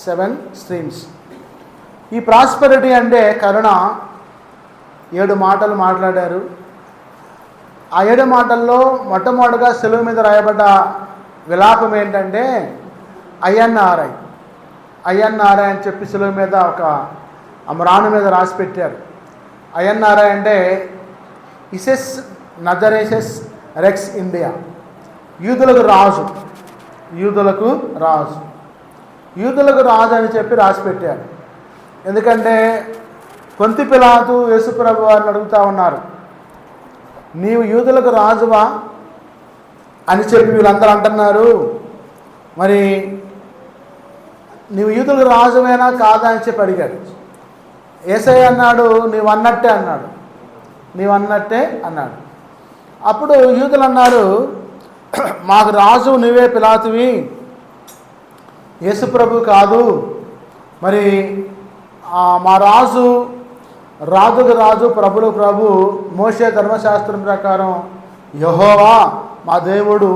7 streams. ఈ prosperity అంటే కరుణ 7 మాటలు మాట్లాడారు. ఆ 7 మాటల్లో మొట్టమొదటిగా సెలువు మీద రాయబడ్డ విలాపం ఏంటంటే ఐఎన్ఆర్ఐ అని చెప్పి సెలువు మీద ఒక అమరాను మీద రాసి పెట్టారు. ఐఎన్ఆర్ఐ అంటే ఇసెస్ నజరేసెస్ రెక్స్ ఇండియా, యూదులకు రాజు అని చెప్పి రాసి పెట్టారు. ఎందుకంటే పొంతి పిలాతు యేసుప్రభు వారిని అడుగుతూ ఉన్నారు, నీవు యూదులకు రాజువా అని చెప్పి వీళ్ళందరూ అంటున్నారు, మరి నీవు యూదులకు రాజువేనా కాదా అని చెప్పి అడిగాడు. యేసయ్య అన్నాడు, నీవు అన్నట్టే అన్నాడు. అప్పుడు యూదులు అన్నారు, మాకు రాజు నువ్వే పిలాతువి, యేసుప్రభు కాదు, మరి మా రాజుకు రాజు ప్రభులకు ప్రభు, మోషే ధర్మశాస్త్రం ప్రకారం యెహోవా మా దేవుడు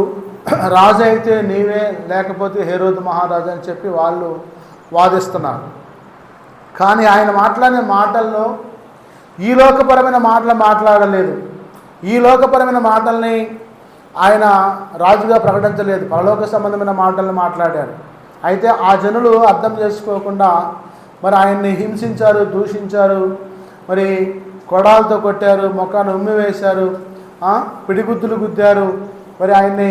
రాజు అయితే నీవే, లేకపోతే హేరోదు మహారాజు అని చెప్పి వాళ్ళు వాదిస్తున్నారు. కానీ ఆయన మాట్లాడిన మాటల్లో ఈ లోకపరమైన మాటలు మాట్లాడలేదు. ఈ లోకపరమైన మాటల్ని ఆయన రాజుగా ప్రకటించలేదు, పరలోక సంబంధమైన మాటలను మాట్లాడారు. అయితే ఆ జనులు అర్థం చేసుకోకుండా మరి ఆయన్ని హింసించారు, దూషించారు, మరి కొడాలతో కొట్టారు, మొఖాన్ని ఉమ్మి వేశారు, పిడిగుద్దులు గుద్దారు, మరి ఆయన్ని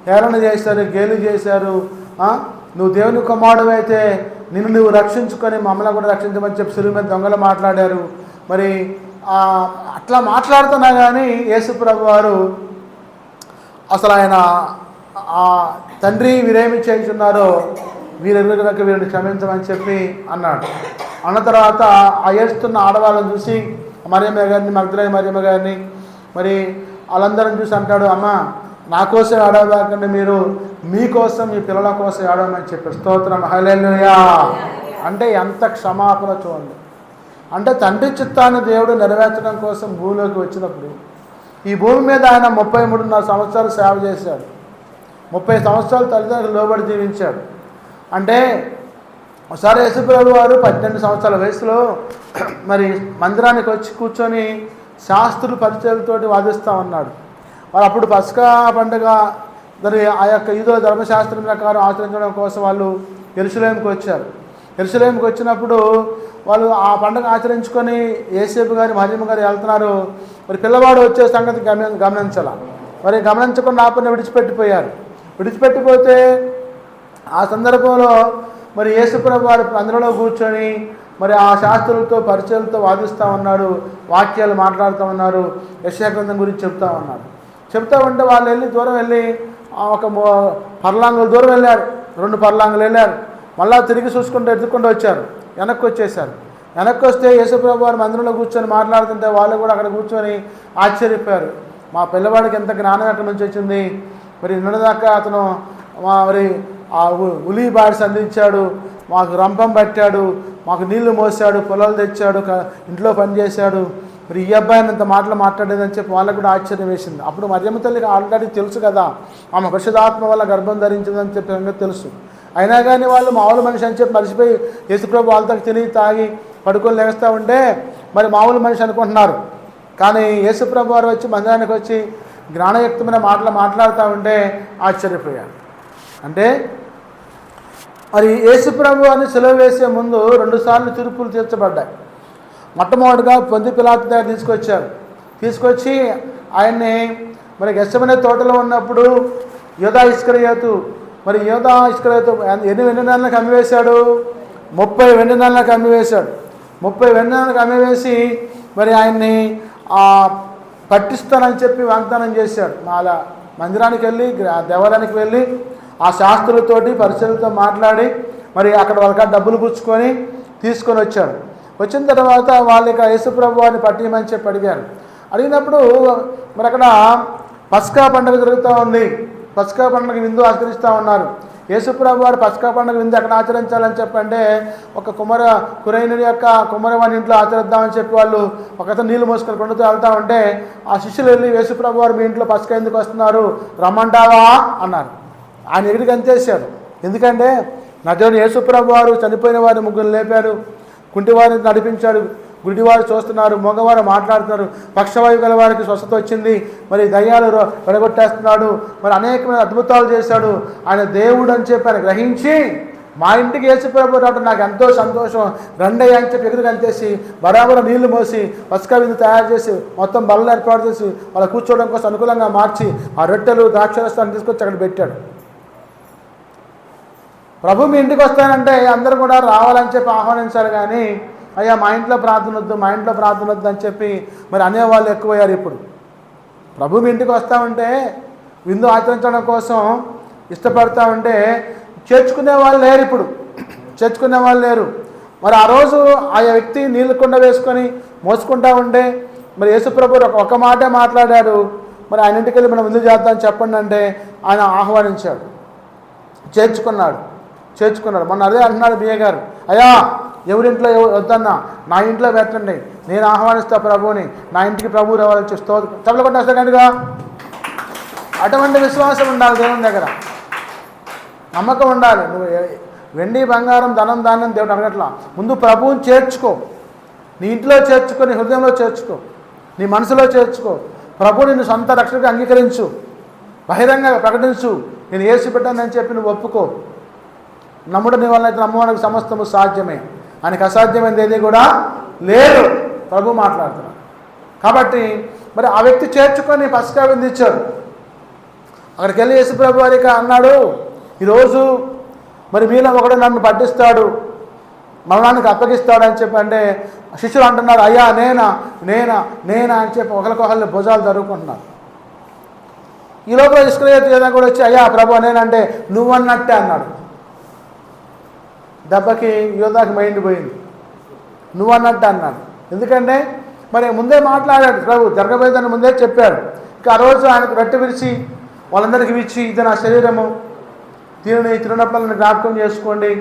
హేళన చేశారు, గేలి చేశారు. నువ్వు దేవుని కుమారుడు అయితే నిన్ను నువ్వు రక్షించుకొని మమ్మల్ని కూడా రక్షించమని చెప్పి సిలువ మీద దొంగలు మాట్లాడారు. మరి అట్లా మాట్లాడుతున్నా కానీ యేసుప్రభు వారు అసలు ఆయన తండ్రి వీరేమి చేయించున్నారో వీరెరుగులకు వీరిని క్షమించమని చెప్పి అన్నాడు. అన్న తర్వాత ఆ ఏడుస్తున్న ఆడవాళ్ళని చూసి మరియమ్మ గారిని, మగ్దలేనే మరియమ్మ గారిని, మరి వాళ్ళందరిని చూసి అంటాడు, అమ్మ నా కోసం ఏడవకండి, మీరు మీకోసం మీ పిల్లల కోసం ఏడవమని చెప్పి. స్తోత్రం, హల్లెలూయా. అంటే ఎంత క్షమాపణ చూడండి. అంటే తండ్రి చిత్తాన్ని దేవుడు నెరవేర్చడం కోసం భూమిలోకి వచ్చినప్పుడు ఈ భూమి మీద ఆయన 33.5 సంవత్సరాలు సేవ చేశాడు. 30 సంవత్సరాలు తల్లిదండ్రులు లోబడి జీవించాడు. అంటే ఒకసారి యేసుప్రభు వారు 18 సంవత్సరాల వయసులో మరి మందిరానికి వచ్చి కూర్చొని శాస్త్రులు పరిచయాలతోటి వాదిస్తూ ఉన్నాడు. వాళ్ళు అప్పుడు పస్కా పండుగ మరి ఆ యొక్క యూదుల ధర్మశాస్త్రం ప్రకారం ఆచరించడం కోసం వాళ్ళు యెరూషలేముకి వచ్చారు. యెరూషలేముకి వచ్చినప్పుడు వాళ్ళు ఆ పండుగ ఆచరించుకొని యేసేపు గారి మరియమ్మ గారు వెళ్తున్నారు. మరి పిల్లవాడు వచ్చే సంగతి గమనించాల. మరి గమనించకుండా ఆపని విడిచిపెట్టిపోతే ఆ సందర్భంలో మరి యేసుప్రభు వారు అందులో కూర్చొని మరి ఆ శాస్త్రులతో పరిచయాలతో వాదిస్తూ ఉన్నాడు, వాక్యాలు మాట్లాడుతూ ఉన్నారు, యెషయా గ్రంథం గురించి చెప్తూ ఉంటే వాళ్ళు దూరం వెళ్ళి ఒక పర్లాంగుల దూరం వెళ్ళారు, 2 పర్లాంగులు వెళ్ళారు. మళ్ళీ తిరిగి చూసుకుంటూ ఎత్తుకుంటూ వచ్చారు, వెనక్కి వస్తే యేసుప్రభు వారు మందిరంలో కూర్చొని మాట్లాడుతుంటే వాళ్ళు కూడా అక్కడ కూర్చొని ఆశ్చర్యపోయారు. మా పిల్లవాడికి ఎంత జ్ఞానం ఎక్కడి నుంచి వచ్చింది, మరి నిన్నదాకా అతను మరి ఆ ఉలి బాడిసి అందించాడు, మాకు రంపం పట్టాడు, మాకు నీళ్లు మోసాడు, పొలాలు తెచ్చాడు, ఇంట్లో పనిచేశాడు, మరి ఈ అబ్బాయిని అంత మాటలు మాట్లాడేదని చెప్పి వాళ్ళకు కూడా ఆశ్చర్యం వేసింది. అప్పుడు మరియమ్మ తల్లికి ఆల్రెడీ తెలుసు కదా, ఆమె పరిశుద్ధాత్మ వల్ల గర్భం ధరించిందని చెప్పి సంగతి తెలుసు. అయినా కానీ వాళ్ళు మామూలు మనిషి అని చెప్పి మర్చిపోయి యేసుప్రభు వాళ్ళతో తిని తాగి పడుకొని లేస్తూ ఉంటే మరి మామూలు మనిషి అనుకుంటున్నారు. కానీ యేసుప్రభు వారు వచ్చి మందిరానికి వచ్చి జ్ఞానయుక్తమైన మాటలు మాట్లాడుతూ ఉంటే ఆశ్చర్యపోయారు. అంటే మరి యేసుప్రభు వారిని సెలవు వేసే ముందు 2 సార్లు తీర్పులు తీర్చబడ్డాయి. మొట్టమొదటిగా పొంతి పిలాతు దగ్గర తీసుకొచ్చి ఆయన్ని మరి గెత్సెమనే తోటలో ఉన్నప్పుడు యూదా ఇస్కరియోతు ఎన్ని వెండి నాణాలకు అమ్మివేశాడు? 30 వెండి నాణాలకు అమ్మివేశాడు. 30 వెండి నాణాలకు అమ్మివేసి మరి ఆయన్ని పట్టిస్తానని చెప్పి వాగ్దానం చేశాడు. అలా మందిరానికి వెళ్ళి దేవాలయానికి వెళ్ళి ఆ శాస్త్రులతోటి పరిచయాలతో మాట్లాడి మరి అక్కడ వాళ్ళకి డబ్బులు పుచ్చుకొని తీసుకొని వచ్చాడు. వచ్చిన తర్వాత వాళ్ళకి యేసుప్రభు వారిని పట్టిమని చెప్పి అడిగినప్పుడు మరి అక్కడ పస్కా పండుగ జరుగుతూ ఉంది. పస్కా పండుగ విందు ఆచరిస్తూ ఉన్నారు. యేసుప్రభు వారు పస్కా పండుగ విందు ఎక్కడ ఆచరించాలని చెప్పంటే ఒక కురైనుడి యొక్క కుమ్మరవాని ఇంట్లో ఆచరిద్దామని చెప్పి వాళ్ళు ఒకతను నీళ్ళు మోసుకొని కొండతో వెళ్తూ ఉంటే ఆ శిష్యులు వెళ్ళి యేసుప్రభు వారు మీ ఇంట్లో పస్కా ఎందుకు వస్తున్నారు, రమ్మంటావా అన్నారు. ఆయన ఎగిరికి అంతేశారు. ఎందుకంటే నా దేవుడు యేసుప్రభు వారు చనిపోయిన వారిని ముగ్గురు లేపారు, కుంటివారిని నడిపించాడు, గుడివారు చూస్తున్నారు, మగవారు మాట్లాడుతున్నారు, పక్షవాయు గల వారికి స్వస్థత వచ్చింది, మరి దయ్యాలు వెడగొట్టేస్తున్నాడు, మరి అనేకమైన అద్భుతాలు చేశాడు. ఆయన దేవుడు అని చెప్పి ఆయన గ్రహించి మా ఇంటికి యేసుప్రభు రావడం నాకు ఎంతో సంతోషం, రెండయ్య అని చెప్పి ఎదురు కలిపేసి బరాబర నీళ్లు మోసి పసుక విందు తయారు చేసి మొత్తం బల్ల ఏర్పాటు చేసి వాళ్ళ కూర్చోవడం కోసం అనుకూలంగా మార్చి ఆ రొట్టెలు ద్రాక్షరసాన్ని తీసుకొచ్చి అక్కడ పెట్టాడు. ప్రభు మీ ఇంటికి వస్తానంటే అందరూ కూడా రావాలని చెప్పి ఆహ్వానించారు, కానీ అయ్యా మా ఇంట్లో ప్రార్థన వద్దు, మా ఇంట్లో ప్రార్థన వద్దు అని చెప్పి మరి అనేవాళ్ళు ఎక్కువయ్యారు. ఇప్పుడు ప్రభు మీ ఇంటికి వస్తామంటే విందు ఆచరించడం కోసం ఇష్టపడతా ఉంటే చేర్చుకునే వాళ్ళు లేరు, ఇప్పుడు చేర్చుకునే వాళ్ళు లేరు. మరి ఆ రోజు ఆయా వ్యక్తి నీళ్ళు కుండ వేసుకొని మోసుకుంటా ఉంటే మరి యేసుప్రభు ఒక మాటే మాట్లాడాడు, మరి ఆయన ఇంటికి వెళ్ళి మనం విందు చేద్దాం చెప్పండి అంటే ఆయన ఆహ్వానించాడు, చేర్చుకున్నాడు. మొన్న అదే అంటున్నాడు బియ్య గారు, అయ్యా ఎవరింట్లో వద్దన్నా నా ఇంట్లో పెట్టండి, నేను ఆహ్వానిస్తా ప్రభువుని, నా ఇంటికి ప్రభువు రావాలని చూస్తూ చెప్పలు కొట్టేస్తా కనుక. అటువంటి విశ్వాసం ఉండాలి, దేవుని దగ్గర నమ్మకం ఉండాలి. నువ్వు వెండి బంగారం ధనం ధాన్యం దేవుడు అడగట్లా, ముందు ప్రభువుని చేర్చుకో, నీ ఇంట్లో చేర్చుకో, నీ హృదయంలో చేర్చుకో, నీ మనసులో చేర్చుకో. ప్రభువు నిన్ను సొంత రక్షణగా అంగీకరించు, బహిరంగ ప్రకటించు, నేను యేసు బిడ్డనని చెప్పి నువ్వు ఒప్పుకో. నమ్ముడు నీ వల్ల అయితే నమ్మడానికి సమస్తము సాధ్యమే, ఆయనకు అసాధ్యమైనది ఏది కూడా లేదు, ప్రభు మాట్లాడుతున్నాడు. కాబట్టి మరి ఆ వ్యక్తి చేర్చుకొని పసుకా విందు ఇచ్చాడు. అక్కడికి వెళ్ళి యేసు ప్రభు వారికి అన్నాడు, ఈరోజు మరి మీలో ఒకడు నన్ను పట్టిస్తాడు, మరణానికి అప్పగిస్తాడు అని చెప్పి అంటే శిష్యులు అంటున్నారు, అయ్యా నేనా నేనా నేనా అని చెప్పి ఒకరికొకళ్ళు భుజాలు జరుగుకుంటున్నారు. ఈ లోపల ఇస్కరియోతు యూదా కూడా వచ్చి అయ్యా ప్రభు నేనంటే నువ్వన్నట్టే అన్నాడు. దెబ్బకి యూదాకి మైండ్ పోయింది, నువ్వన్నట్టు అన్నాడు. ఎందుకంటే మరి ముందే మాట్లాడాడు ప్రభు, జరగబోయేదని ముందే చెప్పాడు. ఇక ఆ రోజు ఆయనకు రొట్టె విరిచి వాళ్ళందరికీ ఇచ్చి ఇది నా శరీరము, దీనిని తిరునప్పులను జ్ఞాపకం చేసుకోండి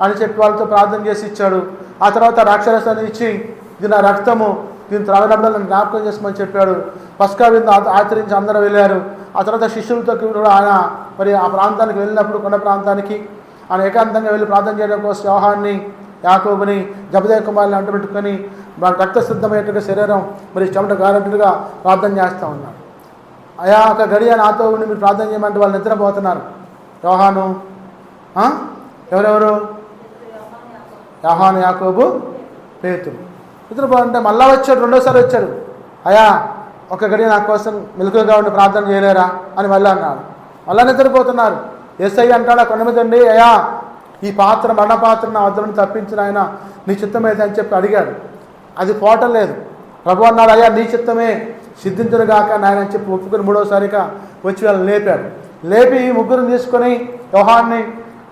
అని చెప్పి వాళ్ళతో ప్రార్థన చేసి ఇచ్చాడు. ఆ తర్వాత రాక్షరసాన్ని ఇచ్చి ఇది నా రక్తము, దీని త్రాగినప్పులను జ్ఞాపకం చేసుకోమని చెప్పాడు. పస్కా విందు ఆచరించి అందరూ వెళ్ళారు. ఆ తర్వాత శిష్యులతో కూడా ఆయన మరి ఆ ప్రాంతానికి వెళ్ళినప్పుడు కొండ ప్రాంతానికి ఆయన ఏకాంతంగా వెళ్ళి ప్రార్థన చేయడం కోసం యోహాన్ని యాకోబుని జబదేయ కుమారుని అంటబెట్టుకొని రక్త సిద్ధమయ్యేట్టుగా శరీరం మరి చెమట గారెంటుగా ప్రార్థన చేస్తూ ఉన్నాడు. అయా ఒక గడియ నాతో ఉండి మీరు ప్రార్థన చేయమంటే వాళ్ళు నిద్రపోతున్నారు. యోహాను ఎవరెవరు? యోహాను, యాకోబు, పేతురు నిద్రపోతుంటే మళ్ళా వచ్చాడు, రెండోసారి వచ్చాడు. అయా ఒక గడియ నా కోసం మెలకువగా ఉండి ప్రార్థన చేయలేరా అని మళ్ళీ అన్నాడు. మళ్ళా నిద్రపోతున్నారు. యేసయ్య అంటాడు ఆ కొండ మీద ఉండి, అయ్యా ఈ పాత్ర మరణ పాత్ర నా వద్ద నుండి తప్పించిన ఆయన నీ చిత్తమేది అని చెప్పి అడిగాడు. అది పోవటం లేదు. ప్రభు అన్నాడు, అయ్యా నీ చిత్తమే సిద్ధించును గాక నాయన అని చెప్పి ఒప్పుకొని మూడోసారిగా వచ్చి వాళ్ళని లేపాడు. లేపి ముగ్గురిని తీసుకొని యోహాన్ని,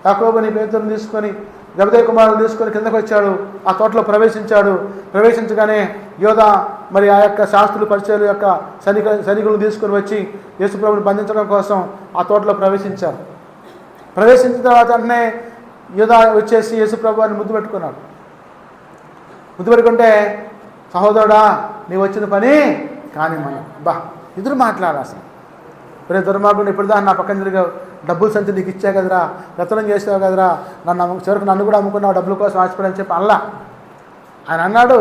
యాకోబుని, పేతురుని తీసుకొని జబదేయ కుమారుని తీసుకొని కిందకు వచ్చాడు. ఆ తోటలో ప్రవేశించాడు. ప్రవేశించగానే యోధా మరి ఆ యొక్క శాస్త్రులు పరిచయాల యొక్క సైనికులను తీసుకొని వచ్చి యేసుప్రభుని బంధించడం కోసం ఆ తోటలో ప్రవేశించారు. ప్రవేశించిన తర్వాత వెంటనే యోధా వచ్చేసి యేసుప్రభు అని ముద్దు పెట్టుకున్నాడు. ముద్దు పెట్టుకుంటే సహోదరుడా నీవు వచ్చిన పని కానీ మన ఎదురు మాట్లాడాలి. అసలు ఒరే దుర్మార్గుడు ఇప్పుడు దాన్ని నా పక్కన తిరిగావు, డబ్బులు సంచి నీకు ఇచ్చా కదరా, రతనం చేసావు కదరా, చివరికి నన్ను కూడా అమ్ముకున్నావు డబ్బుల కోసం ఆశపడని చెప్పి అల్లా. ఆయన అన్నాడు,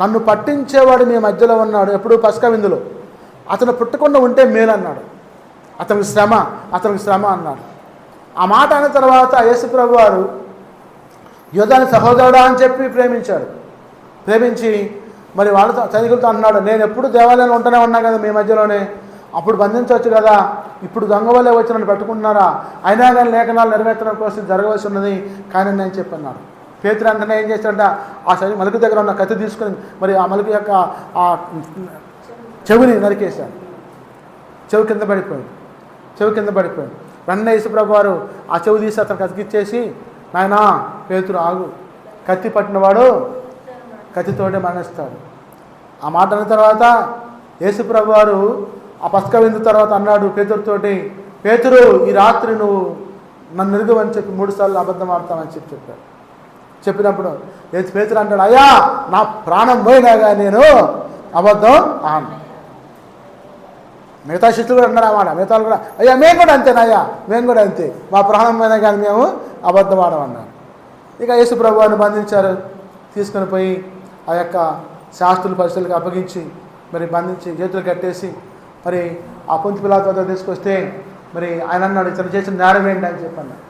నన్ను పట్టించేవాడు మీ మధ్యలో ఉన్నాడు ఎప్పుడు పస్కా విందులో, అతను పుట్టకుండా ఉంటే మేలు అన్నాడు. అతనికి శ్రమ అన్నాడు. ఆ మాట అన్న తర్వాత యేసుప్రభు వారు యోధాని సహోదరుడా అని చెప్పి ప్రేమించి మరి వాళ్ళతో సైనికులతో అన్నాడు, నేను ఎప్పుడు దేవాలయంలో ఉంటూనే ఉన్నా కదా మీ మధ్యలోనే, అప్పుడు బంధించవచ్చు కదా, ఇప్పుడు దొంగ వల్లే వచ్చి నన్ను పెట్టుకుంటున్నారా, అయినా కానీ లేఖనాలు నెరవేర్చడం కోసం జరగవలసి ఉన్నది కానీ నేను చెప్పన్నాడు. పేతురు అంటనే ఏం చేశాడంట, ఆ మలుకు దగ్గర ఉన్న కత్తి తీసుకొని మరి ఆ మలుకు యొక్క ఆ చెవిని నరికేశాడు. చెవి కింద పడిపోయింది. వెంటనే యేసుప్రభు వారు ఆ చెవి తీసి అతను కతికిచ్చేసి, నాయనా పేతురు ఆగు, కత్తి పట్టినవాడు కత్తితోటే మరణిస్తాడు. ఆ మాట అన్న తర్వాత యేసుప్రభు వారు ఆ పస్కా విందు తర్వాత అన్నాడు పేతురుతోటి, పేతురు ఈ రాత్రి నువ్వు నన్ను ఎరుగవని చెప్పి 3 సార్లు అబద్ధం ఆడతామని చెప్పాడు. చెప్పినప్పుడు పేతురు అంటాడు, అయ్యా నా ప్రాణం పోయినాగా నేను అబద్ధం ఆను. మిగతా శిష్యులు కూడా అన్నారు అన్నమాట. మిగతా కూడా అయ్యా మేము కూడా అంతేనయ్యా, మేము కూడా అంతే, మా ప్రాణమైన కానీ మేము అబద్ధమాడమన్నారు. ఇక యేసు ప్రభువాన్ని బంధించారు. తీసుకొని పోయి ఆ యొక్క శాస్త్రుల పరిస్థితులకు అప్పగించి మరి బంధించి చేతులు కట్టేసి మరి ఆ పొంతి పిలాతు వద్ద తీసుకొస్తే మరి ఆయన అన్నాడు, ఇతను చేసిన నేరం ఏంటి అని చెప్పన్నాడు.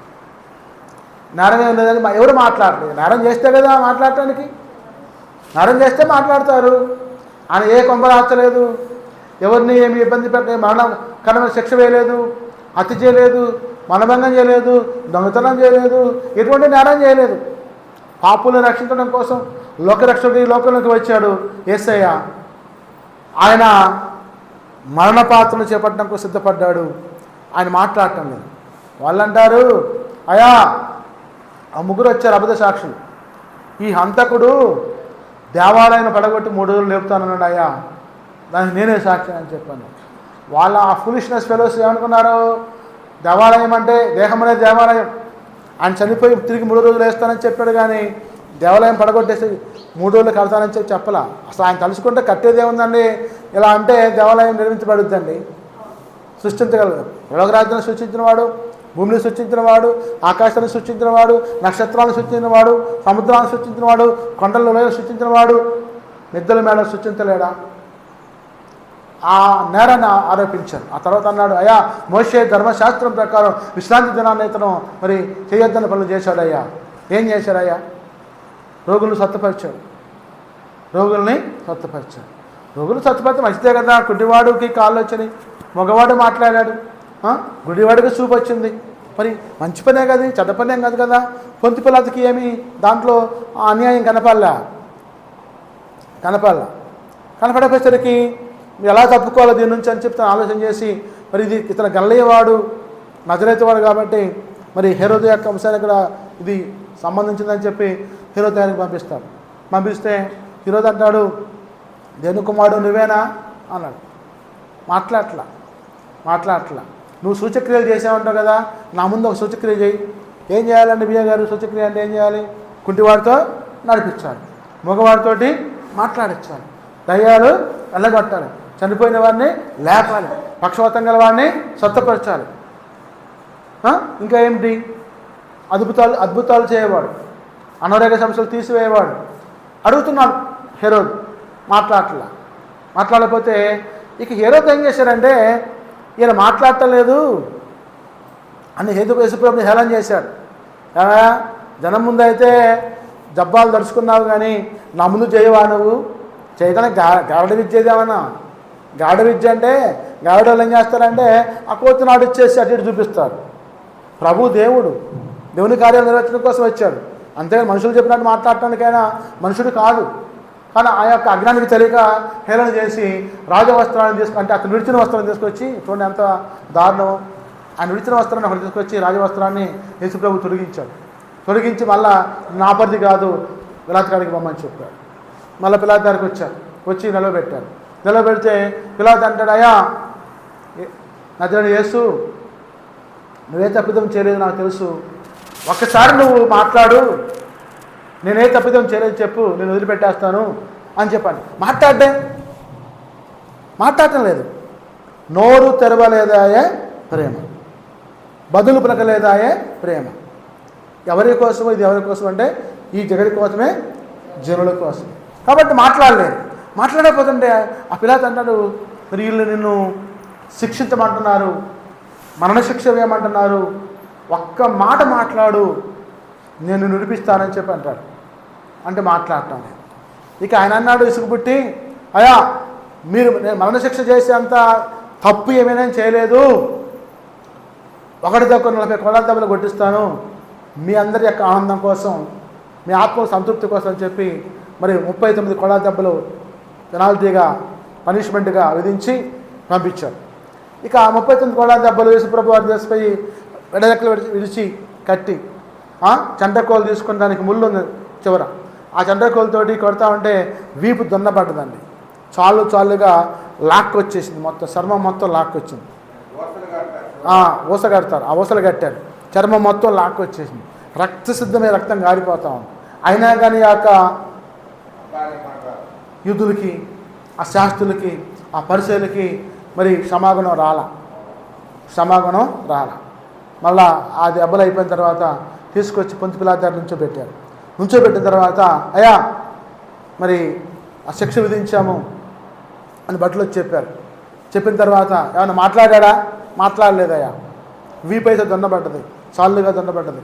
నేరం ఏం లేదని ఎవరు మాట్లాడలేదు. నేరం చేస్తే కదా మాట్లాడటానికి, నేరం చేస్తే మాట్లాడతారు. ఆయన ఏ కొంపరాచలేదు, ఎవరిని ఏమి ఇబ్బంది పెట్టలేదు, మరణకరమైన శిక్ష వేయలేదు, హత్య చేయలేదు, మనభంగం చేయలేదు, దొంగతనం చేయలేదు, ఎటువంటి నేరం చేయలేదు. పాపులను రక్షించడం కోసం లోకరక్షకుడు ఈ లోకంలోకి వచ్చాడు యేసయ్య. ఆయన మరణ పాత్రను చేపట్టడానికి సిద్ధపడ్డాడు. ఆయన మాట్లాడటం లేదు. వాళ్ళు అంటారు, అయ్యా ఆ ముగ్గురు వచ్చారు అబద్ధ సాక్షులు, ఈ హంతకుడు దేవాలయాన్ని పడగొట్టి 3 రోజులు లేపుతానన్నాడు అయ్యా, దానికి నేనే సాక్షి అని చెప్పాను. వాళ్ళ ఆ ఫులిష్నెస్ ఫెలోస్ ఏమనుకున్నారు, దేవాలయం అంటే దేహం అనేది దేవాలయం, ఆయన చనిపోయి తిరిగి 3 రోజులు వేస్తానని చెప్పాడు. కానీ దేవాలయం పడగొట్టేసి 3 రోజులు కడతానని చెప్పి చెప్పలా. అసలు ఆయన తలుచుకుంటే కట్టేది ఏముందండి, ఇలా అంటే దేవాలయం నిర్మించబడుద్దండి. సృష్టించగలదు. లోకరాజ్యాన్ని సృష్టించినవాడు, భూమిని సృష్టించినవాడు, ఆకాశాన్ని సృష్టించినవాడు, నక్షత్రాలను సృష్టించినవాడు, సముద్రాన్ని సృష్టించినవాడు, కొండల లోయలు సృష్టించినవాడు నిద్రల మేడ సృష్టించలేడా? ఆ నేరాన్ని ఆరోపించారు. ఆ తర్వాత అన్నాడు, అయ్యా మోషే ధర్మశాస్త్రం ప్రకారం విశ్రాంతి దినాన్ని ఇతను మరి చేయొద్దని పనులు చేశాడయ్యా. ఏం చేశాడయ్యా? రోగులను స్వస్థపరిచాడు. రోగుల్ని స్వస్థపరిచాడు. రోగులు స్వస్థపరిచి మంచిదే కదా. గుడ్డివాడికి కాళ్ళు వచ్చినాయి, మగవాడు మాట్లాడాడు, గుడివాడికి చూపు వచ్చింది. మరి మంచి పనే కదా, చెడ్డ పనేం కాదు కదా. పొంతి పిలాతుకి ఏమి దాంట్లో అన్యాయం కనపడేసరికి ఎలా తప్పుకోవాలో దీని నుంచి అని చెప్తాను ఆలోచన చేసి, మరి ఇది ఇతను గల్లయ్యవాడు, నజరేతువాడు కాబట్టి మరి హేరోదు యొక్క అంశాన్ని కూడా ఇది సంబంధించిందని చెప్పి హేరోదు ఆయనకి పంపిస్తాడు. పంపిస్తే హేరోదు అంటాడు, దేవుని కుమారుడు నువ్వేనా అన్నాడు. మాట్లాడట్లా. నువ్వు సూచక్రియలు చేసావంటావు కదా, నా ముందు ఒక సూచక్రియ చేయి. ఏం చేయాలండి బియ్య గారు? సూచక్రియ అంటే ఏం చేయాలి? కుంటివాడితో నడిపించాలి, మగవాడితోటి మాట్లాడించాలి, దయ్యాలు వెళ్ళగొట్టాలి, చనిపోయిన వాడిని లేపాలి, పక్షవాతం గల వాడిని స్వస్థపరచాలి, ఇంకా ఏమిటి అద్భుతాలు చేయవాడు, అనారోగ్య సమస్యలు తీసివేయవాడు. అడుగుతున్నాడు హేరోదు. మాట్లాడకపోతే ఇక హేరోదు ఏం చేశారంటే, ఈయన మాట్లాడటలేదు అని యేసుప్రభుని హేళన చేశాడు. జనం ముందు అయితే జబ్బాలు దడుచుకున్నావు కానీ నా ముందు చేయవా? నువ్వు చేయడానికి గారడ విద్య ఏదేమన్నా? గారడ విద్య అంటే గారడ వాళ్ళు ఏం చేస్తారంటే ఆ కోతి నాడు ఇచ్చేసి అటు ఇటు చూపిస్తారు. ప్రభు దేవుని కార్యాలు నిర్వహించడం కోసం వచ్చాడు. అంతేగాని మనుషులు చెప్పినట్టు మాట్లాడటానికైనా మనుషుడు కాదు. కానీ ఆ యొక్క అజ్ఞానికి తెలియక హేళన చేసి రాజవస్త్రాన్ని అంటే అతను విడిచిన వస్త్రాన్ని తీసుకొచ్చి, చూడండి ఎంత దారుణం, ఆయన విడిచిన వస్త్రాన్ని అక్కడ తీసుకొచ్చి రాజవస్త్రాన్ని యేసుప్రభు తొలగించి మళ్ళా నా పరిధి కాదు పిలాతు కాడికి పొమ్మని చెప్పాడు. మళ్ళీ పిలాతు దగ్గరికి వచ్చి నిలబెడితే పిలాతు అంటాడు, అయ్యా నజరేయుడు యేసు, నువ్వే తప్పిదం చేయలేదు నాకు తెలుసు, ఒక్కసారి నువ్వు మాట్లాడు, నేనే తప్పిదం చేయలేదు చెప్పు, నేను వదిలిపెట్టేస్తాను అని చెప్పాను. మాట్లాడటం లేదు. నోరు తెరవలేదాయే ప్రేమ, బదులు పలకలేదాయే ప్రేమ. ఎవరి కోసం? ఇది ఎవరి కోసం అంటే ఈ జగడి కోసమే, జనుల కోసం. కాబట్టి మాట్లాడకపోతుంటే ఆ పిలాతు అంటాడు, మరి వీళ్ళు నిన్ను శిక్షించమంటున్నారు, మరణశిక్ష వేయమంటున్నారు, ఒక్క మాట మాట్లాడు, నేను నిడిపిస్తానని చెప్పి అంటాడు. అంటే మాట్లాడటం. ఇక ఆయన అన్నాడు ఇసుగుపుట్టి, అయ్యా మీరు మరణశిక్ష చేసేంత తప్పు ఏమైనా చేయలేదు, 140 కోట్ల దెబ్బలు కొట్టిస్తాను మీ అందరి యొక్క ఆనందం కోసం, మీ ఆత్మ సంతృప్తి కోసం అని చెప్పి మరి 39 కోట్ల దెబ్బలు పెనాల్టీగా పనిష్మెంట్గా విధించి పంపించారు. ఇక 39 కోట్ల దెబ్బలు యేసుప్రభు వారి చేసిపోయి వెడలెక్కలు విడిచి కట్టి చండ్రకోలు తీసుకుని దానికి ముళ్ళు ఉంది చివర, ఆ చండ్రకోలతోటి కొడతా ఉంటే వీపు దున్నపడ్డదండి. చాలుగా లాక్కొచ్చేసింది, మొత్తం చర్మం మొత్తం లాక్కొచ్చింది. ఊస కడతారు, ఆ ఊసలు కట్టారు, చర్మం మొత్తం లాక్కొచ్చేసింది, రక్తసిద్ధమే రక్తం గారిపోతా ఉంది. అయినా కానీ ఆ యొక్క యూదులకి, ఆ శాస్త్రులకి, ఆ పరిచయులకి మరి క్షమాగుణం రాలా. మళ్ళా ఆ దెబ్బలు అయిపోయిన తర్వాత తీసుకొచ్చి పొంతి పిలాతు దగ్గర నుంచోబెట్టిన తర్వాత అయ్యా మరి ఆ శిక్ష విధించాము అని బట్టలు వచ్చి చెప్పిన తర్వాత ఏమన్నా మాట్లాడా? మాట్లాడలేదయ్యా. వీపైతే దొండబడ్డది, సాళ్ళుగా దొండబడ్డది,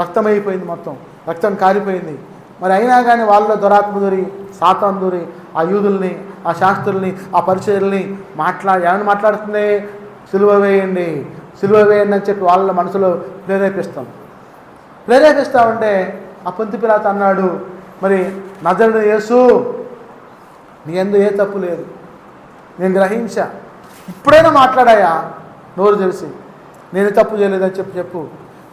రక్తం అయిపోయింది, మొత్తం రక్తం కారిపోయింది. మరి అయినా కానీ వాళ్ళలో దురాత్మ దూరి, సాతాను దూరి ఆ యూదుల్ని, ఆ శాస్త్రుల్ని, ఆ పరిచయుల్ని ఏమైనా మాట్లాడుతుంది? సిలువ వేయండి అని చెప్పి వాళ్ళ మనసులో ప్రేరేపిస్తా ఉంటే ఆ పొంతి పిలాతు అన్నాడు, మరి నజరుడైన యేసు నీ యందు ఏ తప్పు లేదు, నేను గ్రహించా, ఇప్పుడైనా మాట్లాడాయా నోరు తెలిసి, నేను తప్పు చేయలేదని చెప్పు,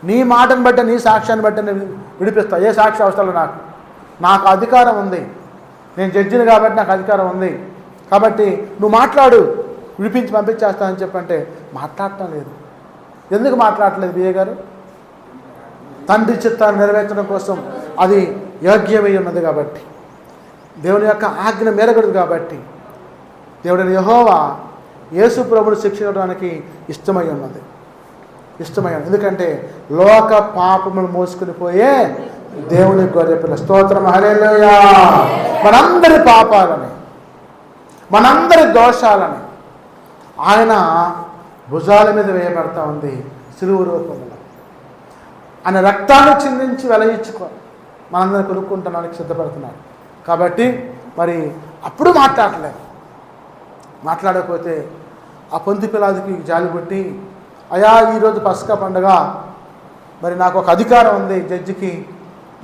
నీ మాటను బట్టి, నీ సాక్ష్యాన్ని బట్టి నేను విడిపిస్తా. ఏ సాక్షి అవసరం నాకు అధికారం ఉంది, నేను జడ్జిని కాబట్టి నాకు అధికారం ఉంది, కాబట్టి నువ్వు మాట్లాడు, విడిపించి పంపించేస్తానని చెప్పంటే మాట్లాడటం లేదు. ఎందుకు మాట్లాడట్లేదు బిఏ గారు? తండ్రి చిత్తాన్ని నెరవేర్చడం కోసం అది యోగ్యమై ఉన్నది కాబట్టి, దేవుని యొక్క ఆజ్ఞ మేరగడదు కాబట్టి, దేవుడైన యెహోవా యేసు ప్రభువును శిక్షించడానికి ఇష్టమై ఉన్నది. ఎందుకంటే లోక పాపములు మోసుకుని పోయే దేవుని గొర్రెపిల్ల. స్తోత్రం, హల్లెలూయా. మనందరి పాపాలని, మనందరి దోషాలని ఆయన భుజాల మీద వేయబడతా ఉంది సిలువ రూపంలో. ఆయన రక్తాన్ని చిందించి వెలయించుకో మనందరిని కొనుక్కుంటున్నానికి సిద్ధపడుతున్నాడు. కాబట్టి మరి అప్పుడు మాట్లాడకపోతే ఆ పొంతి పిలాతుకి జాలి పుట్టి, అయ్యా ఈరోజు పస్కా పండుగ, మరి నాకు ఒక అధికారం ఉంది జడ్జికి,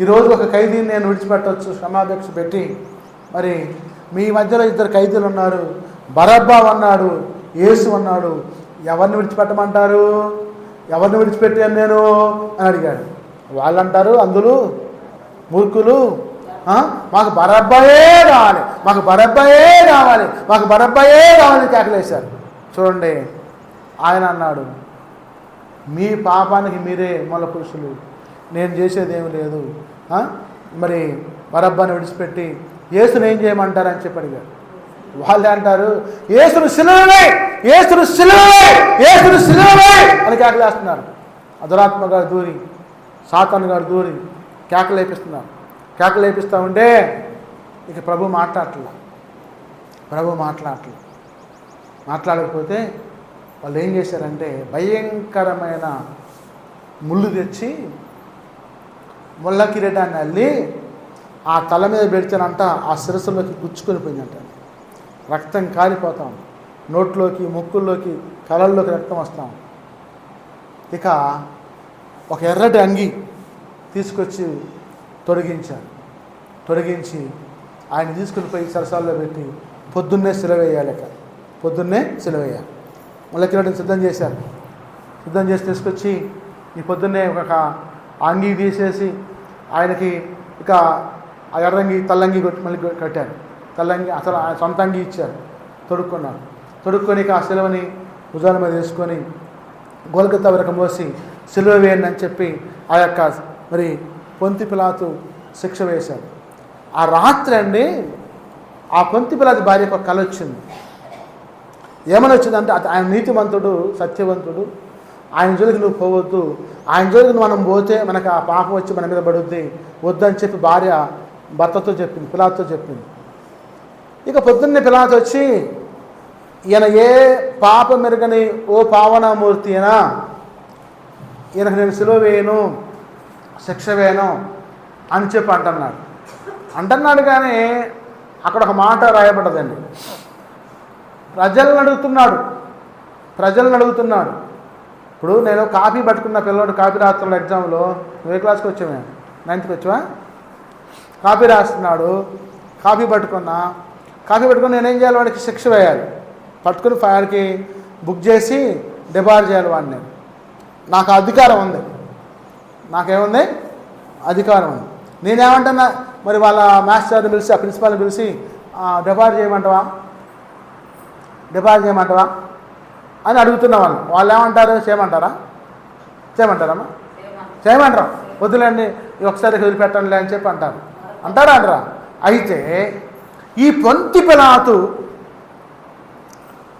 ఈరోజు ఒక ఖైదీని నేను విడిచిపెట్టవచ్చు, క్షమాభిక్ష పెట్టి, మరి మీ మధ్యలో 2 ఖైదీలు ఉన్నారు, బరబ్బా అన్నాడు, యేసు అన్నాడు, ఎవరిని విడిచిపెట్టమంటారు? ఎవరిని విడిచిపెట్టాను నేను అని అడిగాడు. వాళ్ళంటారు, అందులో మూర్ఖులు, మాకు బరబ్బాయే కావాలి కేకలేశారు. చూడండి, ఆయన అన్నాడు, మీ పాపానికి మీరే మూల పురుషులు, నేను చేసేది ఏమి లేదు. మరి బరబ్బాని విడిచిపెట్టి యేసును ఏం చేయమంటారని చెప్పి అడిగారు. వాళ్ళే అంటారు, యేసును సిలువవే అని కేకలేస్తున్నారు. అధురాత్మ గారు దూరి, సాతాను గారు దూరి కేకలేపిస్తూ ఉంటే ఇక ప్రభు మాట్లాడకపోతే వాళ్ళు ఏం చేశారంటే భయంకరమైన ముళ్ళు తెచ్చి ముళ్ళ కిరీటాన్ని అల్లి ఆ తల మీద పెడితేనంట ఆ శిరస్సులోకి గుచ్చుకొని పోయిందంట. రక్తం కారిపోతాం, నోట్లోకి, ముక్కుల్లోకి, కళ్ళల్లోకి రక్తం వస్తాం. ఇక ఒక ఎర్రటి అంగి తీసుకొచ్చి తొడిగించి ఆయన తీసుకుని పోయి సరసాల్లో పెట్టి పొద్దున్నే సిలువేయాలి. ముళ్ళ కిరీటం సిద్ధం చేసి తీసుకొచ్చి ఈ పొద్దున్నే ఒక అంగి తీసేసి ఆయనకి ఇక ఆ ఎర్రంగి తెల్లంగి మళ్ళీ కట్టారు. తెల్లంగి అసలు ఆయన సొంత అంగి ఇచ్చారు, తొడుక్కొని ఇక ఆ సిలువని భుజాల మీద వేసుకొని గోల్గొతా వరకు మోసి సిలువ వేయండి అని చెప్పి ఆ యొక్క మరి పొంతి పిలాతు శిక్ష వేశాడు. ఆ రాత్రి అండి ఆ పొంతి పిలాతు భార్యకు ఒక కల వచ్చింది. ఏమని వచ్చిందంటే, ఆయన నీతిమంతుడు, సత్యవంతుడు, ఆయన జోలికి నువ్వు పోవద్దు, ఆయన జోలికి మనం పోతే మనకు ఆ పాపం వచ్చి మన మీద పడుద్ది, వద్దని చెప్పి భార్య భర్తతో చెప్పింది, పిలాతుతో చెప్పింది. ఇక పొద్దున్నే పిలాతు వచ్చి, ఈయన ఏ పాపం మెరుగని ఓ పావనమూర్తి అయినా ఈయనకు నేను సిలువ వేయను, శిక్ష వేయను అని చెప్పి అంటున్నాడు. కానీ అక్కడ ఒక మాట రాయబడ్డదండి. ప్రజలను అడుగుతున్నాడు. ఇప్పుడు నేను కాపీ పట్టుకున్న పిల్లవాడు కాపీ రాస్తున్నాడు ఎగ్జామ్లో. నువ్వు ఏ క్లాస్కి వచ్చావే? 9th వచ్చావా? కాపీ రాస్తున్నాడు. కాపీ పట్టుకుని నేనేం చేయాలి? వాడికి శిక్ష వేయాలి. పట్టుకుని వాడికి బుక్ చేసి డిబార్ చేయాలి వాడిని. నాకు అధికారం ఉంది. నాకేముంది? అధికారం ఉంది. నేనేమంటున్నా, మరి వాళ్ళ మాస్టర్ని పిలిచి, ఆ ప్రిన్సిపాల్ని పిలిచి డిబార్ చేయమంటావా అని అడుగుతున్న వాళ్ళు ఏమంటారు? చేయమంటారమ్మా? చేయమంటారా? వద్దులేండి, ఒకసారి వదిలిపెట్టండి అని చెప్పి అంటారా? అయితే ఈ పొంతి పిలాతు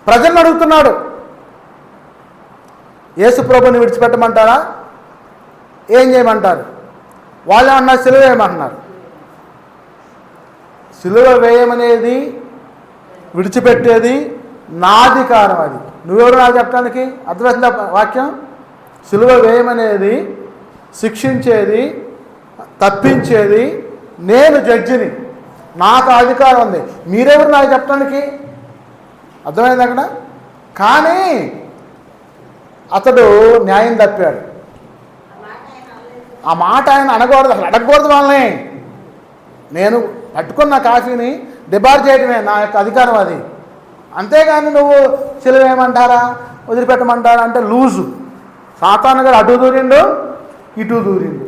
ప్రజలను అడుగుతున్నాడు, యేసు ప్రభుని విడిచిపెట్టమంటారా, ఏం చేయమంటారు? వాళ్ళు ఏమన్నారు? సిలువ వేయమంటున్నారు. సిలువ వేయమనేది, విడిచిపెట్టేది నా అధికారం. అది నువ్వెవరు నాకు చెప్పడానికి? అర్థమవుతుందా వాక్యం? సిలువ వేయమనేది, శిక్షించేది, తప్పించేది నేను జడ్జిని, నాకు అధికారం ఉంది. మీరెవరు నాకు చెప్పడానికి? అర్థమైంది అక్కడ. కానీ అతడు న్యాయం తప్పాడు. ఆ మాట ఆయన అనకూడదు, అసలు అడగకూడదు వాళ్ళని. నేను పట్టుకున్న కాఫీని డిబార్ చేయడమే నా యొక్క అధికారం అది. అంతేగాని నువ్వు సిలువ వేయమంటారా, వదిలిపెట్టమంటారా అంటే లూజు. సాతాను గారు అటు దూరిండు, ఇటు దూరిండు,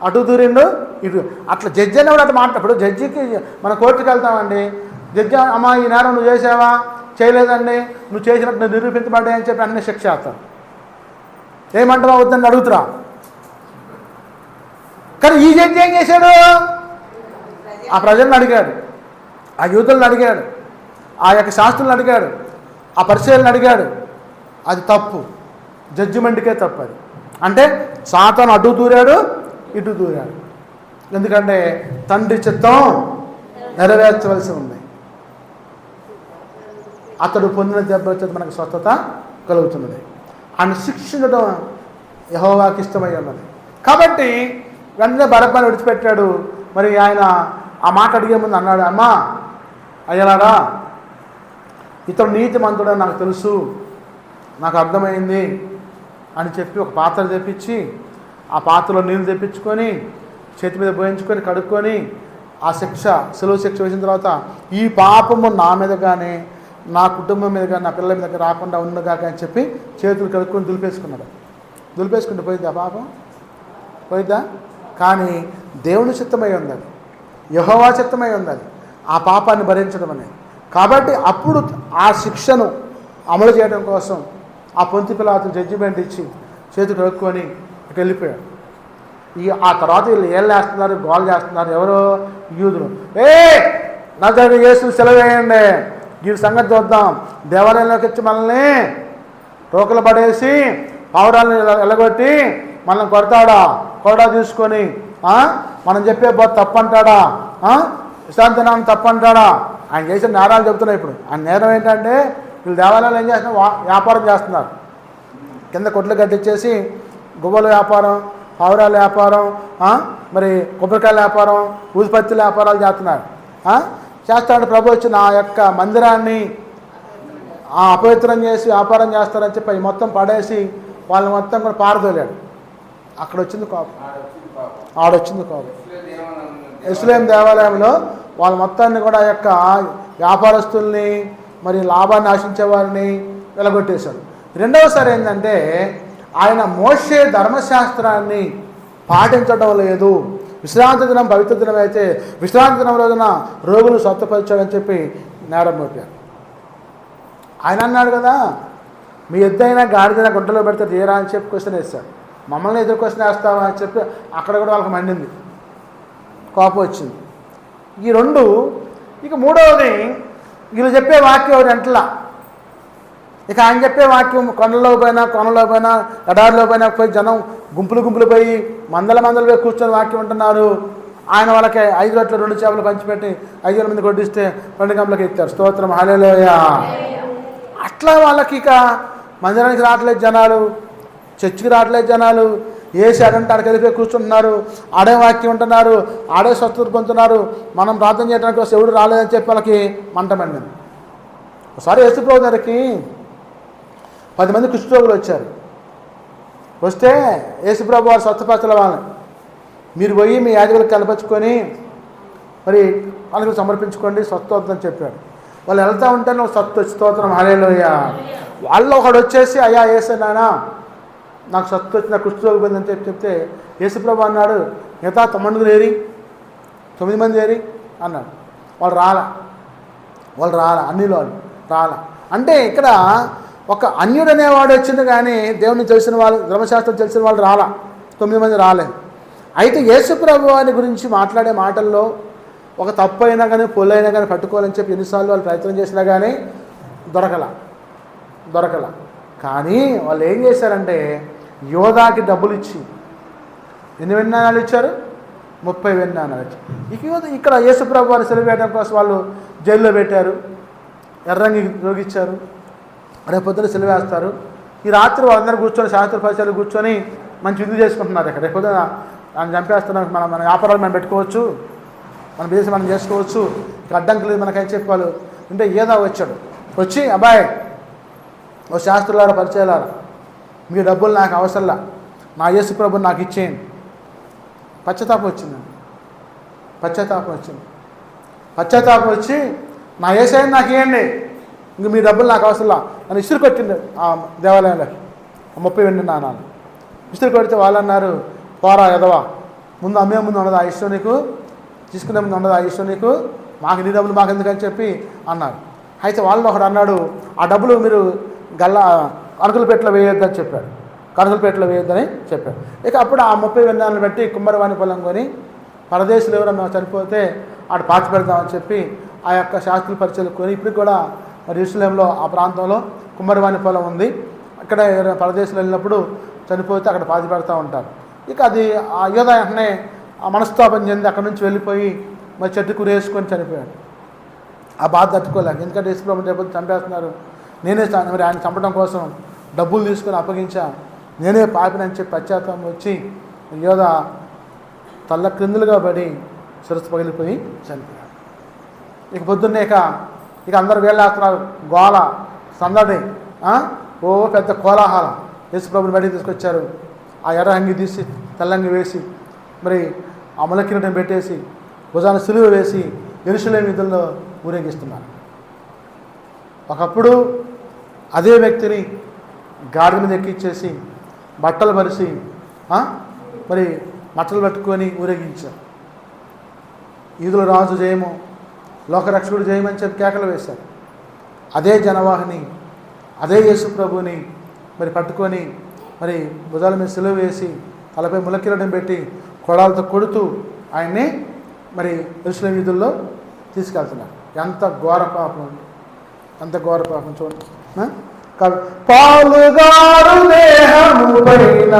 అటు దూరిండు, ఇటు. అట్లా జడ్జి అనేవాడు అట్లా ఇప్పుడు జడ్జికి మన కోర్టుకి వెళ్తామండి. జడ్జి అమ్మా ఈ నేరం నువ్వు చేసావా, చేయలేదండి, నువ్వు చేసినట్టు నువ్వు నిరూపించబడ్డాయి అని చెప్పి అన్నీ శిక్ష చేస్తాడు. ఏమంటావా వద్దని అడుగుతురా. కానీ ఈ జడ్జి ఏం చేశాడు? ఆ ప్రజలను అడిగాడు, ఆ యూతులను అడిగాడు, ఆ యొక్క శాస్త్రులను అడిగాడు, ఆ పరిచయాలను అడిగాడు. అది తప్పు, జడ్జిమెంట్కే తప్పు అది. అంటే సాతాను అటు దూరాడు, ఇటు దూరాడు. ఎందుకంటే తండ్రి చిత్తం నెరవేర్చవలసి ఉంది. అతడు పొందిన దెబ్బ వచ్చేది మనకు స్వస్థత కలుగుతున్నది. ఆయన శిక్షించడం యెహోవాకి ఇష్టమై ఉన్నది. కాబట్టి వెంటనే బరబ్బను విడిచిపెట్టాడు. మరి ఆయన ఆ మాట అడిగే ముందు అన్నాడు, అమ్మా అయ్యలారా, ఇతడు నీతిమంతుడని నాకు తెలుసు, నాకు అర్థమైంది అని చెప్పి ఒక పాత్ర తెప్పించి, ఆ పాత్రలో నీళ్ళు తెప్పించుకొని చేతి మీద పోయించుకొని కడుక్కొని, ఆ శిక్ష సెలవు శిక్ష వేసిన తర్వాత ఈ పాపము నా మీద కానీ, నా కుటుంబం మీద కానీ, నా పిల్లల మీద రాకుండా ఉన్నగాక అని చెప్పి చేతులు కడుక్కొని దులిపేసుకున్నాడు. దులిపేసుకుంటే పోయిద్దా పాపం? పోయిద్దా? కానీ దేవుని చిత్తమై ఉంది అది, యెహోవా చిత్తమై ఉంది అది, ఆ పాపాన్ని భరించడం అనేది. కాబట్టి అప్పుడు ఆ శిక్షను అమలు చేయడం కోసం ఆ పొంతి పిలాతు జడ్జిమెంట్ ఇచ్చి చేతులు కడుక్కొని ఇటు వెళ్ళిపోయాడు. ఆ తర్వాత వీళ్ళు ఏళ్ళు వేస్తున్నారు, గోల్ చేస్తున్నారు. ఎవరో యూదులు, నజరేయుడైన యేసుని సెలవు వేయండి, వీడి సంగతి చూద్దాం. దేవాలయంలోకి వచ్చి మనల్ని రోకలు పడేసి పావురాలను ఎలగొట్టి మనల్ని కొడతాడా, కొరడా తీసుకొని మనం చెప్పే బోధ తప్పంటాడా, విశ్రాంతినాన్ని తప్పంటాడా? ఆయన చేసిన నేరాలు చెబుతున్నాయి. ఇప్పుడు ఆయన నేరం ఏంటంటే వీళ్ళు దేవాలయాలు ఏం చేస్తున్నారు? వ్యాపారం చేస్తున్నారు. కింద కొట్లు కట్టించేసి గువ్వల వ్యాపారం, పావురాల వ్యాపారం, మరి కొబ్బరికాయల వ్యాపారం, ఊదిపత్తుల వ్యాపారాలు చేస్తున్నారు. చేస్తాడు. ప్రభు వచ్చి నా యొక్క మందిరాన్ని అపవిత్రం చేసి వ్యాపారం చేస్తారని చెప్పి మొత్తం పడేసి వాళ్ళని మొత్తం కూడా పారదోలాడు. అక్కడ వచ్చింది కోపం, ఆడొచ్చింది కోపం. యెరూషలేము దేవాలయంలో వాళ్ళ మొత్తాన్ని కూడా ఆ యొక్క వ్యాపారస్తుల్ని, మరి లాభాన్ని ఆశించే వారిని వెలగొట్టేశాడు. రెండవసారి ఏంటంటే ఆయన మోషే ధర్మశాస్త్రాన్ని పాటించడం లేదు. విశ్రాంతి దినం పవిత్ర దినం అయితే విశ్రాంతి దినం రోజున రోగులు స్వస్థపరిచాడని చెప్పి నేరం మోపారు. ఆయన అన్నాడు కదా, మీ ఎద్దైనా గాడిదైనా గుంటలో పెడితే తీరా అని చెప్పి క్వశ్చన్ వేస్తాడు. మమ్మల్ని ఎదురు క్వశ్చన్ వేస్తావా అని చెప్పి అక్కడ కూడా వాళ్ళకి మండింది, కోపం వచ్చింది. ఈ రెండు. ఇక మూడవది, వీళ్ళు చెప్పే వాక్యం రెంట్లా. ఇక ఆయన చెప్పే వాక్యం కొండలో పోయినా, ఎడారిలో పోయినా పోయి జనం గుంపులు పోయి మందల పోయి కూర్చొని వాక్యం ఉంటున్నారు. ఆయన వాళ్ళకి 5 రొట్టెలు 2 చేపలు పంచిపెట్టి 5,000 మంది కొట్టిస్తే 2 గంటలకు ఎత్తారు. స్తోత్రం, హల్లెలూయా. అట్లా వాళ్ళకి ఇక మందిరానికి రావట్లేదు జనాలు, చర్చికి రావట్లేదు జనాలు. ఏసి అడంటే అక్కడికి వెళ్ళిపోయి కూర్చుంటున్నారు, ఆడే వాక్యం ఉంటున్నారు, ఆడే స్వస్థత పొందుతున్నారు. మనం ప్రార్థన చేయడానికి వస్తే ఎవడు రాలేదని చెప్పి వాళ్ళకి మంట మండింది. ఒకసారి యేసుప్రభు దగ్గరికి 10 మంది కుష్ఠరోగులు వచ్చారు. వస్తే యేసుప్రభు వారు స్వస్థపరచల వాళ్ళని, మీరు పోయి మీ యాజకులకు కనపరుచుకొని మరి వాళ్ళకి సమర్పించుకోండి, స్వస్థ వద్దని చెప్పాడు. వాళ్ళు వెళ్తూ ఉంటే నువ్వు స్వస్థ స్తోత్రం, హల్లెలూయా. వాళ్ళు ఒకడు వచ్చేసి, అయ్యా యేసయ్యా నాకు స్వస్థ వచ్చి నాకు కుష్ఠరోగి పోయిందని చెప్పి చెప్తే యేసుప్రభు అన్నాడు, మిగతా 9 ఏరి, 9 మంది ఏరి అన్నాడు. వాళ్ళు రాలా అన్నిలో రాలా. అంటే ఇక్కడ ఒక అన్యుడు అనేవాడు వచ్చింది, కానీ దేవుని తెలిసిన వాళ్ళు, ధర్మశాస్త్రం తెలిసిన వాళ్ళు రాలా, 9 మంది రాలేదు. అయితే యేసుప్రభు వారి గురించి మాట్లాడే మాటల్లో ఒక తప్పు అయినా కానీ పొల్లైనా కానీ పట్టుకోవాలని చెప్పి ఎన్నిసార్లు వాళ్ళు ప్రయత్నం చేసినా కానీ దొరకల. కానీ వాళ్ళు ఏం చేశారంటే యోధాకి డబ్బులు ఇచ్చి ఎన్ని వెన్నాణాలు ఇచ్చారు? 30 వెన్నాణాలు ఇచ్చారు. ఇక్కడ యేసుప్రభు వారి సెలవు వేయడం కోసం వాళ్ళు జైల్లో పెట్టారు, ఎర్రంగి రోగిచ్చారు, రేపు పొద్దున సెలవు వేస్తారు. ఈ రాత్రి వాళ్ళందరూ కూర్చొని శాస్త్ర పరిచయాలు కూర్చొని మంచి విందు చేసుకుంటున్నారు. ఇక్కడ రేపు పొద్దున ఆయన చంపేస్తున్నాం, మన వ్యాపారాలు మనం పెట్టుకోవచ్చు, మన బిజినెస్ మనం చేసుకోవచ్చు, ఇక అడ్డంకులు మనకైతే చెప్పాలి. అంటే ఏదో వచ్చి అబ్బాయి ఓ శాస్త్రులారా పరిచయాలారా, మీ డబ్బులు నాకు అవసరంలా, నా యేసు ప్రభుని నాకు ఇచ్చేయండి. పశ్చాత్తాపం వచ్చి నా యేసయ్యని నాకు ఇవ్వండి, ఇంక మీ డబ్బులు నాకు అవసరంలా అని ఇసురు కొట్టింది ఆ దేవాలయంలో 30 వెండి నాణాలు. ఇసురు కొడితే వాళ్ళు అన్నారు, పోరా ఎదవా, ముందు అమ్మే ముందు ఉండదు ఆ ఇష్టం నీకు, తీసుకునే ముందు ఉండదు ఆ ఇష్టం నీకు, మాకు నీ డబ్బులు మాకు ఎందుకని చెప్పి అన్నారు. అయితే వాళ్ళు ఒకడు అన్నాడు, ఆ డబ్బులు మీరు కణకులపేటలో వేయొద్దని చెప్పాడు. కణకులపేటలో వేయొద్దని చెప్పాడు. ఇక అప్పుడు ఆ 30 వెన్నాలను బట్టి కుమ్మరివాణి పొలం కొని పరదేశులు ఎవరన్నా చనిపోతే ఆడ పాతి పెడదామని చెప్పి ఆ యొక్క శాస్త్రుల పరిచయాలు కొని ఇప్పటికి కూడా మరి యెరూషలేములో ఆ ప్రాంతంలో కుమ్మరివాణి పొలం ఉంది. అక్కడ పరదేశులు వెళ్ళినప్పుడు చనిపోతే అక్కడ పాతి పెడతా ఉంటారు. ఇక అది ఆ యోధ వెంటనే ఆ మనస్తాపం చెంది అక్కడి నుంచి వెళ్ళిపోయి మరి చెట్టు కురేసుకొని చనిపోయాడు. ఆ బాధ తట్టుకోలేక, ఎందుకంటే యేసుప్రభుని రేపు చంపేస్తున్నారు, నేనే మరి ఆయన చంపడం కోసం డబ్బులు తీసుకొని అప్పగించా, నేనే పాపినని చెప్పి పశ్చాత్తాపం వచ్చి యోధ తల్ల క్రిందులుగా పడి శిరస్సు పగిలిపోయి చనిపోయాడు. ఇక పొద్దున్నే ఇక అందరు వేళ్ళేస్తున్నారు, గోల సందడి, ఓ పెద్ద కోలాహలం. యేసుప్రభుని బయటికి తీసుకొచ్చారు, ఆ ఎర్ర అంగి తీసి తెల్లంగి వేసి మరి ఆ ములకిరీటం పెట్టేసి భుజాన సిలువ వేసి యెరూషలేము వీధుల్లో ఊరేగిస్తున్నారు. ఒకప్పుడు అదే వ్యక్తిని గాడిద మీద ఎక్కించేసి బట్టలు పరిచి మరి మట్టలు పట్టుకొని ఊరేగించారు. ఈదుల రాజు జయము, లోకరక్షకుడు జయమని చెప్పి కేకలు వేశారు. అదే జనవాహిని, అదే యేసు ప్రభుని మరి పట్టుకొని మరి భుజాల మీద సిలువ వేసి తలపై ములకిరీటం పెట్టి కొడాలతో కొడుతూ ఆయన్ని మరి యెరూషలేము వీధుల్లో తీసుకెళ్తున్నారు. ఎంత ఘోర పాపం చూడండి. పాలుగారు దేహము పైన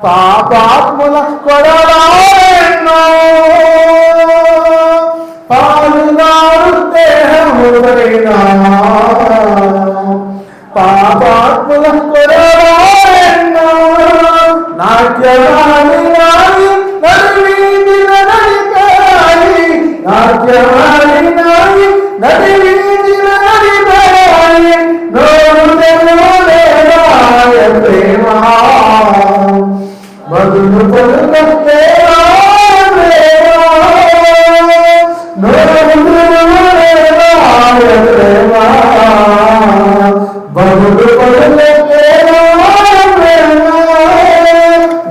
పాపాత్ముల కొడలారెన్నో, పాలుగారు దేహము పైన పాపాత్ముల కొడలారెన్నో, నాట్యవాణి నాయి నడివీధిన నడిపాయి, నాట్యవాణి నాయి నడివీధిన నడిపాయి, నోరు తెరులేదాయ ప్రేమ బదులు పలుకలేదా ప్రేమ, నోరు తెరులేదాయ ప్రేమ బదులు పలుకలేదా ప్రేమ,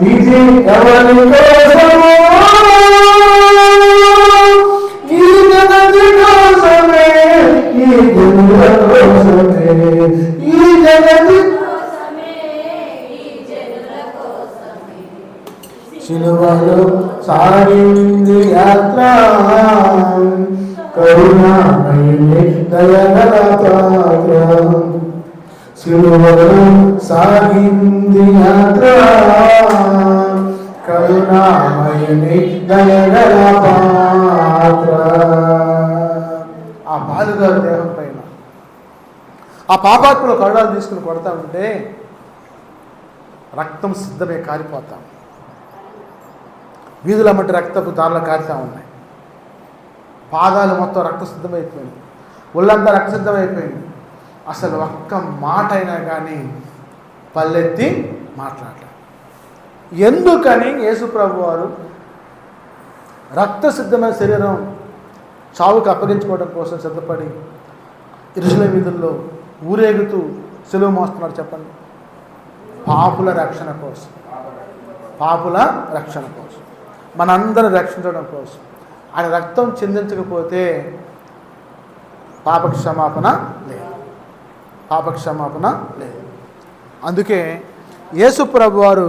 ఇది ఎవరి కోసమో ఈ జగతి కోసమే, ఈ జనుల కోసమే, ఈ జగతి సిలువలో సాగింది యాత్ర, కరుణామయుని దయగల పాత్ర, సిలువలో సాగింది యాత్ర, కరుణామయుని దయగల పాత్ర. ఆ బాలుగారు దేహం పైన ఆ పాపాత్ముల కరుణాలు తీసుకుని కొడతా ఉంటే రక్తం సిద్ధమే కారిపోతాం, వీధుల మట్టి రక్తపు దారులు కారుతూ ఉన్నాయి, పాదాలు మొత్తం రక్తసిద్ధమైపోయింది, ఒళ్ళంతా రక్తసిద్ధమైపోయింది. అసలు ఒక్క మాట అయినా కానీ పల్లెత్తి మాట్లాడలేదు. ఎందుకని యేసుప్రభు వారు రక్తసిద్ధమైన శరీరం చావుకు అప్పగించుకోవడం కోసం సిద్ధపడి యెరూషలేము వీధుల్లో ఊరేగుతూ సిలువ మోస్తున్నారు చెప్పండి? పాపుల రక్షణ కోసం, మనందరం రక్షించడం కోసం. ఆయన రక్తం చిందించకపోతే పాపక్షమాపణ లేదు. అందుకే యేసుప్రభు వారు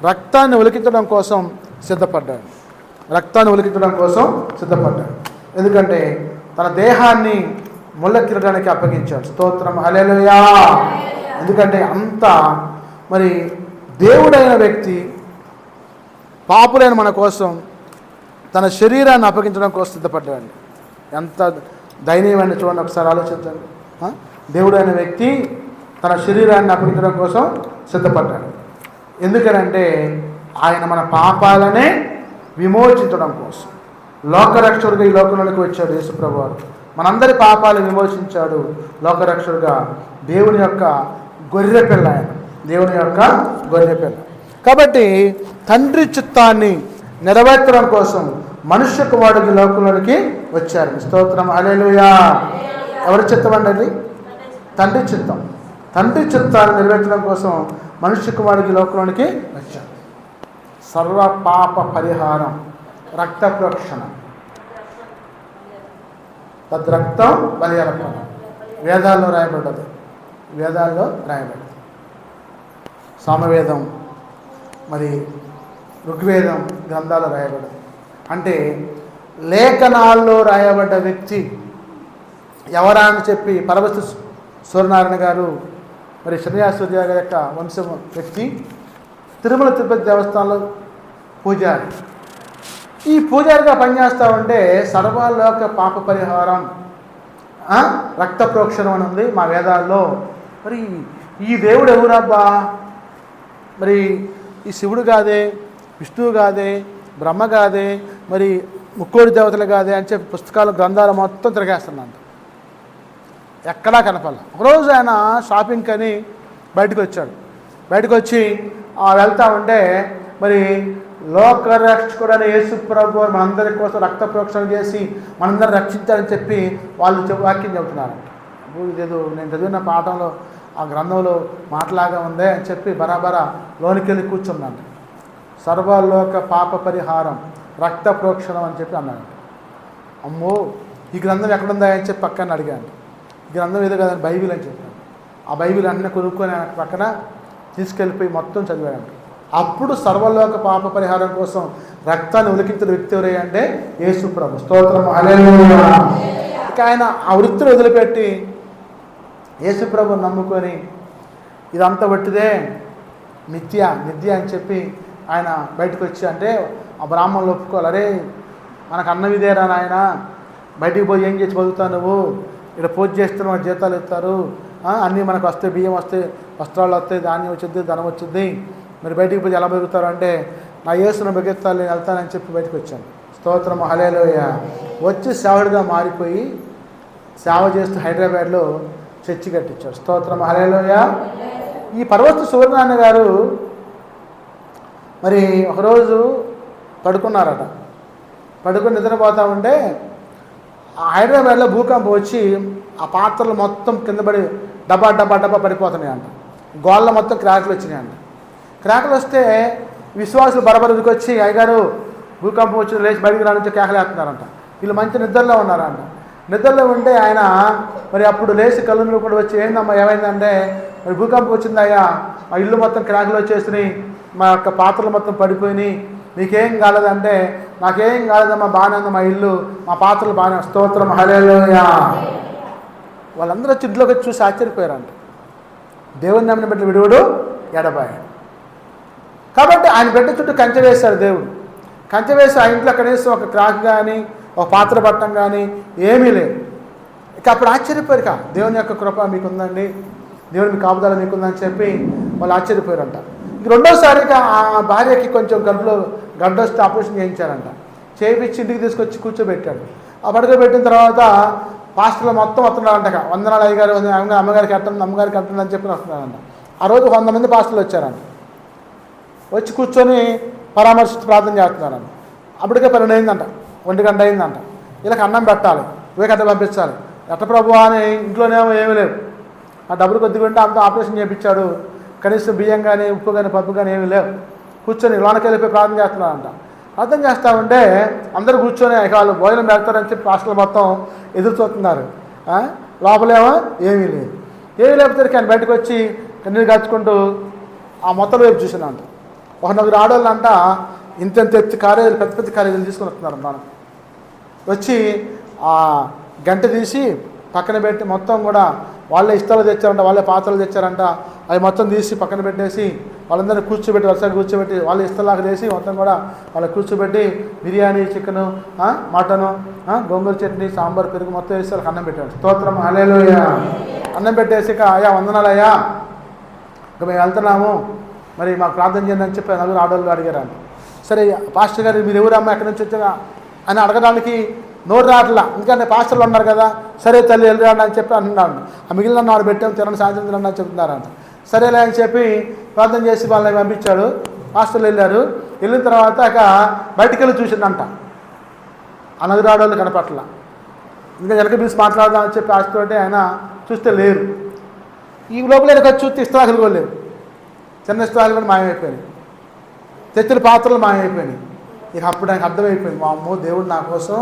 రక్తాన్ని ఒలికించడం కోసం సిద్ధపడ్డాడు. ఎందుకంటే తన దేహాన్ని ముళ్ళ కిరీటానికి అప్పగించాడు. స్తోత్రం, హల్లెలూయా. ఎందుకంటే అంత మరి దేవుడైన వ్యక్తి పాపులైన మన కోసం తన శరీరాన్ని అప్పగించడం కోసం సిద్ధపడ్డాడు. ఎంత దయనీయమైన చూడండి, ఒకసారి ఆలోచించండి. దేవుడైన వ్యక్తి తన శరీరాన్ని అప్పగించడం కోసం సిద్ధపడ్డాడు. ఎందుకనంటే ఆయన మన పాపాలనే విమోచించడం కోసం లోకరక్షకుడిగా ఈ లోకంలోకి వచ్చాడు. యేసుప్రభు వారు మనందరి పాపాలు విమోచించాడు. లోకరక్షకుడిగా దేవుని యొక్క గొర్రెపిల్ల ఆయన, దేవుని యొక్క గొర్రెపిల్ల. కాబట్టి తండ్రి చిత్తాన్ని నెరవేర్చడం కోసం మనుష్య కుమారుడికి లోకంలోనికి వచ్చారు. స్తోత్రం, హల్లెలూయా. ఎవరి చిత్తం అండి అది? తండ్రి చిత్తం. తండ్రి చిత్తాన్ని నెరవేర్చడం కోసం మనుష్య కుమారుడికి లోకంలోనికి వచ్చారు. సర్వ పాప పరిహారం, రక్త ప్రోక్షణ, తద్రక్తం బలియర్పణ వేదాల్లో రాయబడ్డది. వేదాల్లో రాయబడ్డది. సామవేదం మరి ఋగ్వేదం గ్రంథాలు రాయబడ్డది. అంటే లేఖనాల్లో రాయబడ్డ వ్యక్తి ఎవరా అని చెప్పి పరవస్తు సూర్యనారాయణ గారు మరి శ్రీనివాసూర్య గారి యొక్క వంశం వ్యక్తి, తిరుమల తిరుపతి దేవస్థానంలో పూజారి. ఈ పూజారిగా పనిచేస్తూ ఉంటే సర్వలోక పాప పరిహారం, రక్త ప్రోక్షణం అని ఉంది మా వేదాల్లో. మరి ఈ దేవుడు ఎవరబ్బా? మరి ఈ శివుడు కాదే, విష్ణువు కాదే, బ్రహ్మ కాదే, మరి ముక్కోడి దేవతలు కాదే అని చెప్పి పుస్తకాలు గ్రంథాలు మొత్తం తిరగేస్తున్నాను. ఎక్కడా కనపడాలి. ఒకరోజు ఆయన షాపింగ్కి అని బయటకు వచ్చాడు. బయటకు వచ్చి వెళ్తూ ఉంటే మరి లోకరక్షకుడైన యేసుప్రభు మనందరి కోసం రక్త ప్రోక్షణ చేసి మనందరిని రక్షించాలని చెప్పి వాళ్ళు వాక్యం చెబుతున్నారంట. ఇదేదో నేను చదివిన పాఠంలో ఆ గ్రంథంలో మాటలాగా ఉందే అని చెప్పి బరాబరా లోనికి వెళ్ళి కూర్చున్నాను. సర్వలోక పాప పరిహారం, రక్త ప్రోక్షణం అని చెప్పి అన్నాడు. అమ్మో, ఈ గ్రంథం ఎక్కడుందా అని చెప్పి పక్కన అడిగాను. ఈ గ్రంథం ఏదో కదండి, బైబిల్ అని చెప్పాను. ఆ బైబిల్ అన్నీ కొనుక్కొని పక్కన తీసుకెళ్ళిపోయి మొత్తం చదివాడు. అప్పుడు సర్వలోక పాప పరిహారం కోసం రక్తాన్ని ఉలికించిన వ్యక్తి ఎవరే అంటే యేసుప్రభు. స్తోత్రం, హల్లెలూయా. ఇక ఆయన ఆ వృత్తిని వదిలిపెట్టి యేసుప్రభుని నమ్ముకొని ఇదంతా వట్టిదే, మిథ్య అని చెప్పి ఆయన బయటకు వచ్చి అంటే ఆ బ్రాహ్మణులు ఒప్పుకోవాలి. అరే మనకు అన్నం ఇదేరా నాయన, బయటికి పోయి ఏం చేసి బతుకుతావు నువ్వు, ఇక్కడ పూజ చేస్తున్నావు, జీతాలు ఇస్తారు, అన్నీ మనకు వస్తాయి, బియ్యం వస్తాయి, వస్త్రాలు వస్తాయి, ధాన్యం వచ్చింది, ధనం వచ్చింది, మరి బయటికి పోయి ఎలా బతుకుతారు అంటే నా యేసును బెగెత్తాలి, నేను వెళ్తానని చెప్పి బయటకు వచ్చాను. స్తోత్రం, హల్లెలూయా. వచ్చి సేవకుడిగా మారిపోయి సేవ చేస్తూ హైదరాబాద్లో చర్చి కట్టించాడు. స్తోత్రం, హల్లెలూయా. ఈ పరవస్తు సూర్యనారాయణ గారు మరి ఒకరోజు పడుకున్నారట. పడుకుని నిద్రపోతూ ఉంటే హైదరాబాద్లో భూకంపం వచ్చి ఆ పాత్రలు మొత్తం కింద పడి డబ్బా పడిపోతున్నాయి అంట. గోళ్ళ మొత్తం క్రాకులు వచ్చినాయి అంట. క్రాకులు వస్తే విశ్వాసులు బరబరికి వచ్చి అయ్యగారు భూకంపం వచ్చి లేచి బయటికి రానించి కేకలేస్తున్నారంట. వీళ్ళు మంచి నిద్రలో ఉన్నారంట. నిద్రలో ఉంటే ఆయన మరి అప్పుడు లేచి కళ్ళు కూడా వచ్చి ఏందమ్మా ఏమైందంటే మరి భూకంపం వచ్చిందయ్యా, మా ఇల్లు మొత్తం క్రాకులు వచ్చేసినాయి, మా యొక్క పాత్రలు మొత్తం పడిపోయినాయి, మీకేం కాలేదంటే నాకేం కాలేదమ్మా, బాగానే ఉంది మా ఇల్లు, మా పాత్రలు బాగానే. స్తోత్రం, హల్లెలూయా. వాళ్ళందరూ వచ్చి ఇంట్లోకి వచ్చి చూసి ఆశ్చర్యపోయారంట. దేవుని నమ్మిన బిడ్డలు విడువడు ఎడబాయాడు. కాబట్టి ఆయన బిడ్డ చుట్టూ కంచె వేశాడు దేవుడు. కంచె వేసి ఆ ఇంట్లో కనీసం ఒక క్రాక్ కానీ ఒక పాత్ర పట్టం కానీ ఏమీ లేదు. ఇక అప్పుడు ఆశ్చర్యపోయారు. దేవుని యొక్క కృప మీకుందండి, దేవుని మీ కాపుదల మీకుందని చెప్పి వాళ్ళు ఆశ్చర్యపోయారంట. ఇంక రెండోసారిగా ఆ భార్యకి కొంచెం గడ్డ వస్తే ఆపరేషన్ చేయించారంట. చేయించి ఇంటికి తీసుకొచ్చి కూర్చోబెట్టాడు. ఆ పడుకోబెట్టిన తర్వాత పాస్టర్లు మొత్తం వస్తున్నారంట. వందనాలు అయ్యగారు, అమ్మగారికి కట్టండి, అమ్మగారికి కట్టండి అని చెప్పి వస్తున్నారంట. ఆ రోజు 100 మంది పాస్టర్లు వచ్చారంట. వచ్చి కూర్చొని పరామర్శించి ప్రార్థన చేస్తున్నారంట. అప్పటికే 12 అయిందంట, 1 గంట అయిందంట. వీళ్ళకి అన్నం పెట్టాలి, వేకట్ట పంపించాలి. ఎట్ట ప్రభు అని ఇంట్లోనేమో ఏమీ లేవు. ఆ డబ్బులు కొద్దిగా ఉంటే అంతా ఆపరేషన్ చేయించాడు. కనీసం బియ్యం కానీ ఉప్పు కానీ పప్పు కానీ ఏమీ లేవు. కూర్చొని లోనకి వెళ్ళిపోయి ప్రార్థన చేస్తున్నారంట. ప్రార్థన చేస్తూ ఉంటే అందరూ కూర్చొని వాళ్ళు భోజనం పెడతారని చెప్పి పాస్టర్లు మొత్తం ఎదురు చూస్తున్నారు. లోపలేమో ఏమీ లేదు. ఏమీ లేకపోతే కానీ బయటకు వచ్చి కన్నీరు కాచుకుంటూ ఆ మొత్తం వైపు చూసినంట. ఒక 4 ఆడవాళ్ళు అంట ఇంత ఎత్తి కాలేజీలు, పెద్ద కాలేజీలు తీసుకుని వస్తున్నారు. మనం వచ్చి ఆ గంట తీసి పక్కన పెట్టి మొత్తం కూడా వాళ్ళే ఇస్తాలు తెచ్చారంట, వాళ్ళే పాత్రలు తెచ్చారంట. అవి మొత్తం తీసి పక్కన పెట్టేసి వాళ్ళందరినీ కూర్చోబెట్టి వరుసగా కూర్చోబెట్టి వాళ్ళు ఇస్తలాగా చేసి మొత్తం కూడా వాళ్ళకి కూర్చోబెట్టి బిర్యానీ, చికెను, మటను, గోంగూర చట్నీ, సాంబార్, పెరుగు మొత్తం వేసి వాళ్ళకి అన్నం పెట్టారు. స్తోత్రం, హల్లెలూయా. అన్నం పెట్టేసి ఇక అయ్యా వందనాలయ్యా, ఇక మేము వెళ్తున్నాము, మరి మాకు ప్రార్థన చేయండి అని చెప్పి నలుగురు ఆడవాళ్ళు అడిగారంట. సరే పాస్టర్ గారు మీరు ఎవరమ్మా, ఎక్కడి నుంచి వచ్చారా అని అడగడానికి నోరు రాట్లా. ఇంకా పాస్టర్లు ఉన్నారు కదా, సరే తల్లి వెళ్ళిరాండి అని చెప్పి అంటున్నాడు. ఆ మిగిలిన నాడు పెట్టాము, తినండి, సాయంత్రం తినండి అని చెప్తున్నారంట. సరేలే అని చెప్పి ప్రార్థన చేసి వాళ్ళని పంపించాడు. పాస్టర్లు వెళ్ళారు. వెళ్ళిన తర్వాత ఇక బయటికి వెళ్ళి చూసిందంట, ఆ నలుగురు ఆడవాళ్ళు కనపట్ల. ఇంకా వెనక పిలిచి మాట్లాడదామని చెప్పి ఆశతోటి ఆయన చూస్తే లేరు. ఈ లోపల వెనక చూస్తే ఇస్త్రాకులు కూడా లేవు, చిన్న ఇస్త్రాకులు కూడా మాయమైపోయినాయి, తెచ్చిన పాత్రలు మాయమైపోయినాయి. ఇక అప్పుడు ఆయనకు అర్థమైపోయింది, మా అమ్మో దేవుడు నా కోసం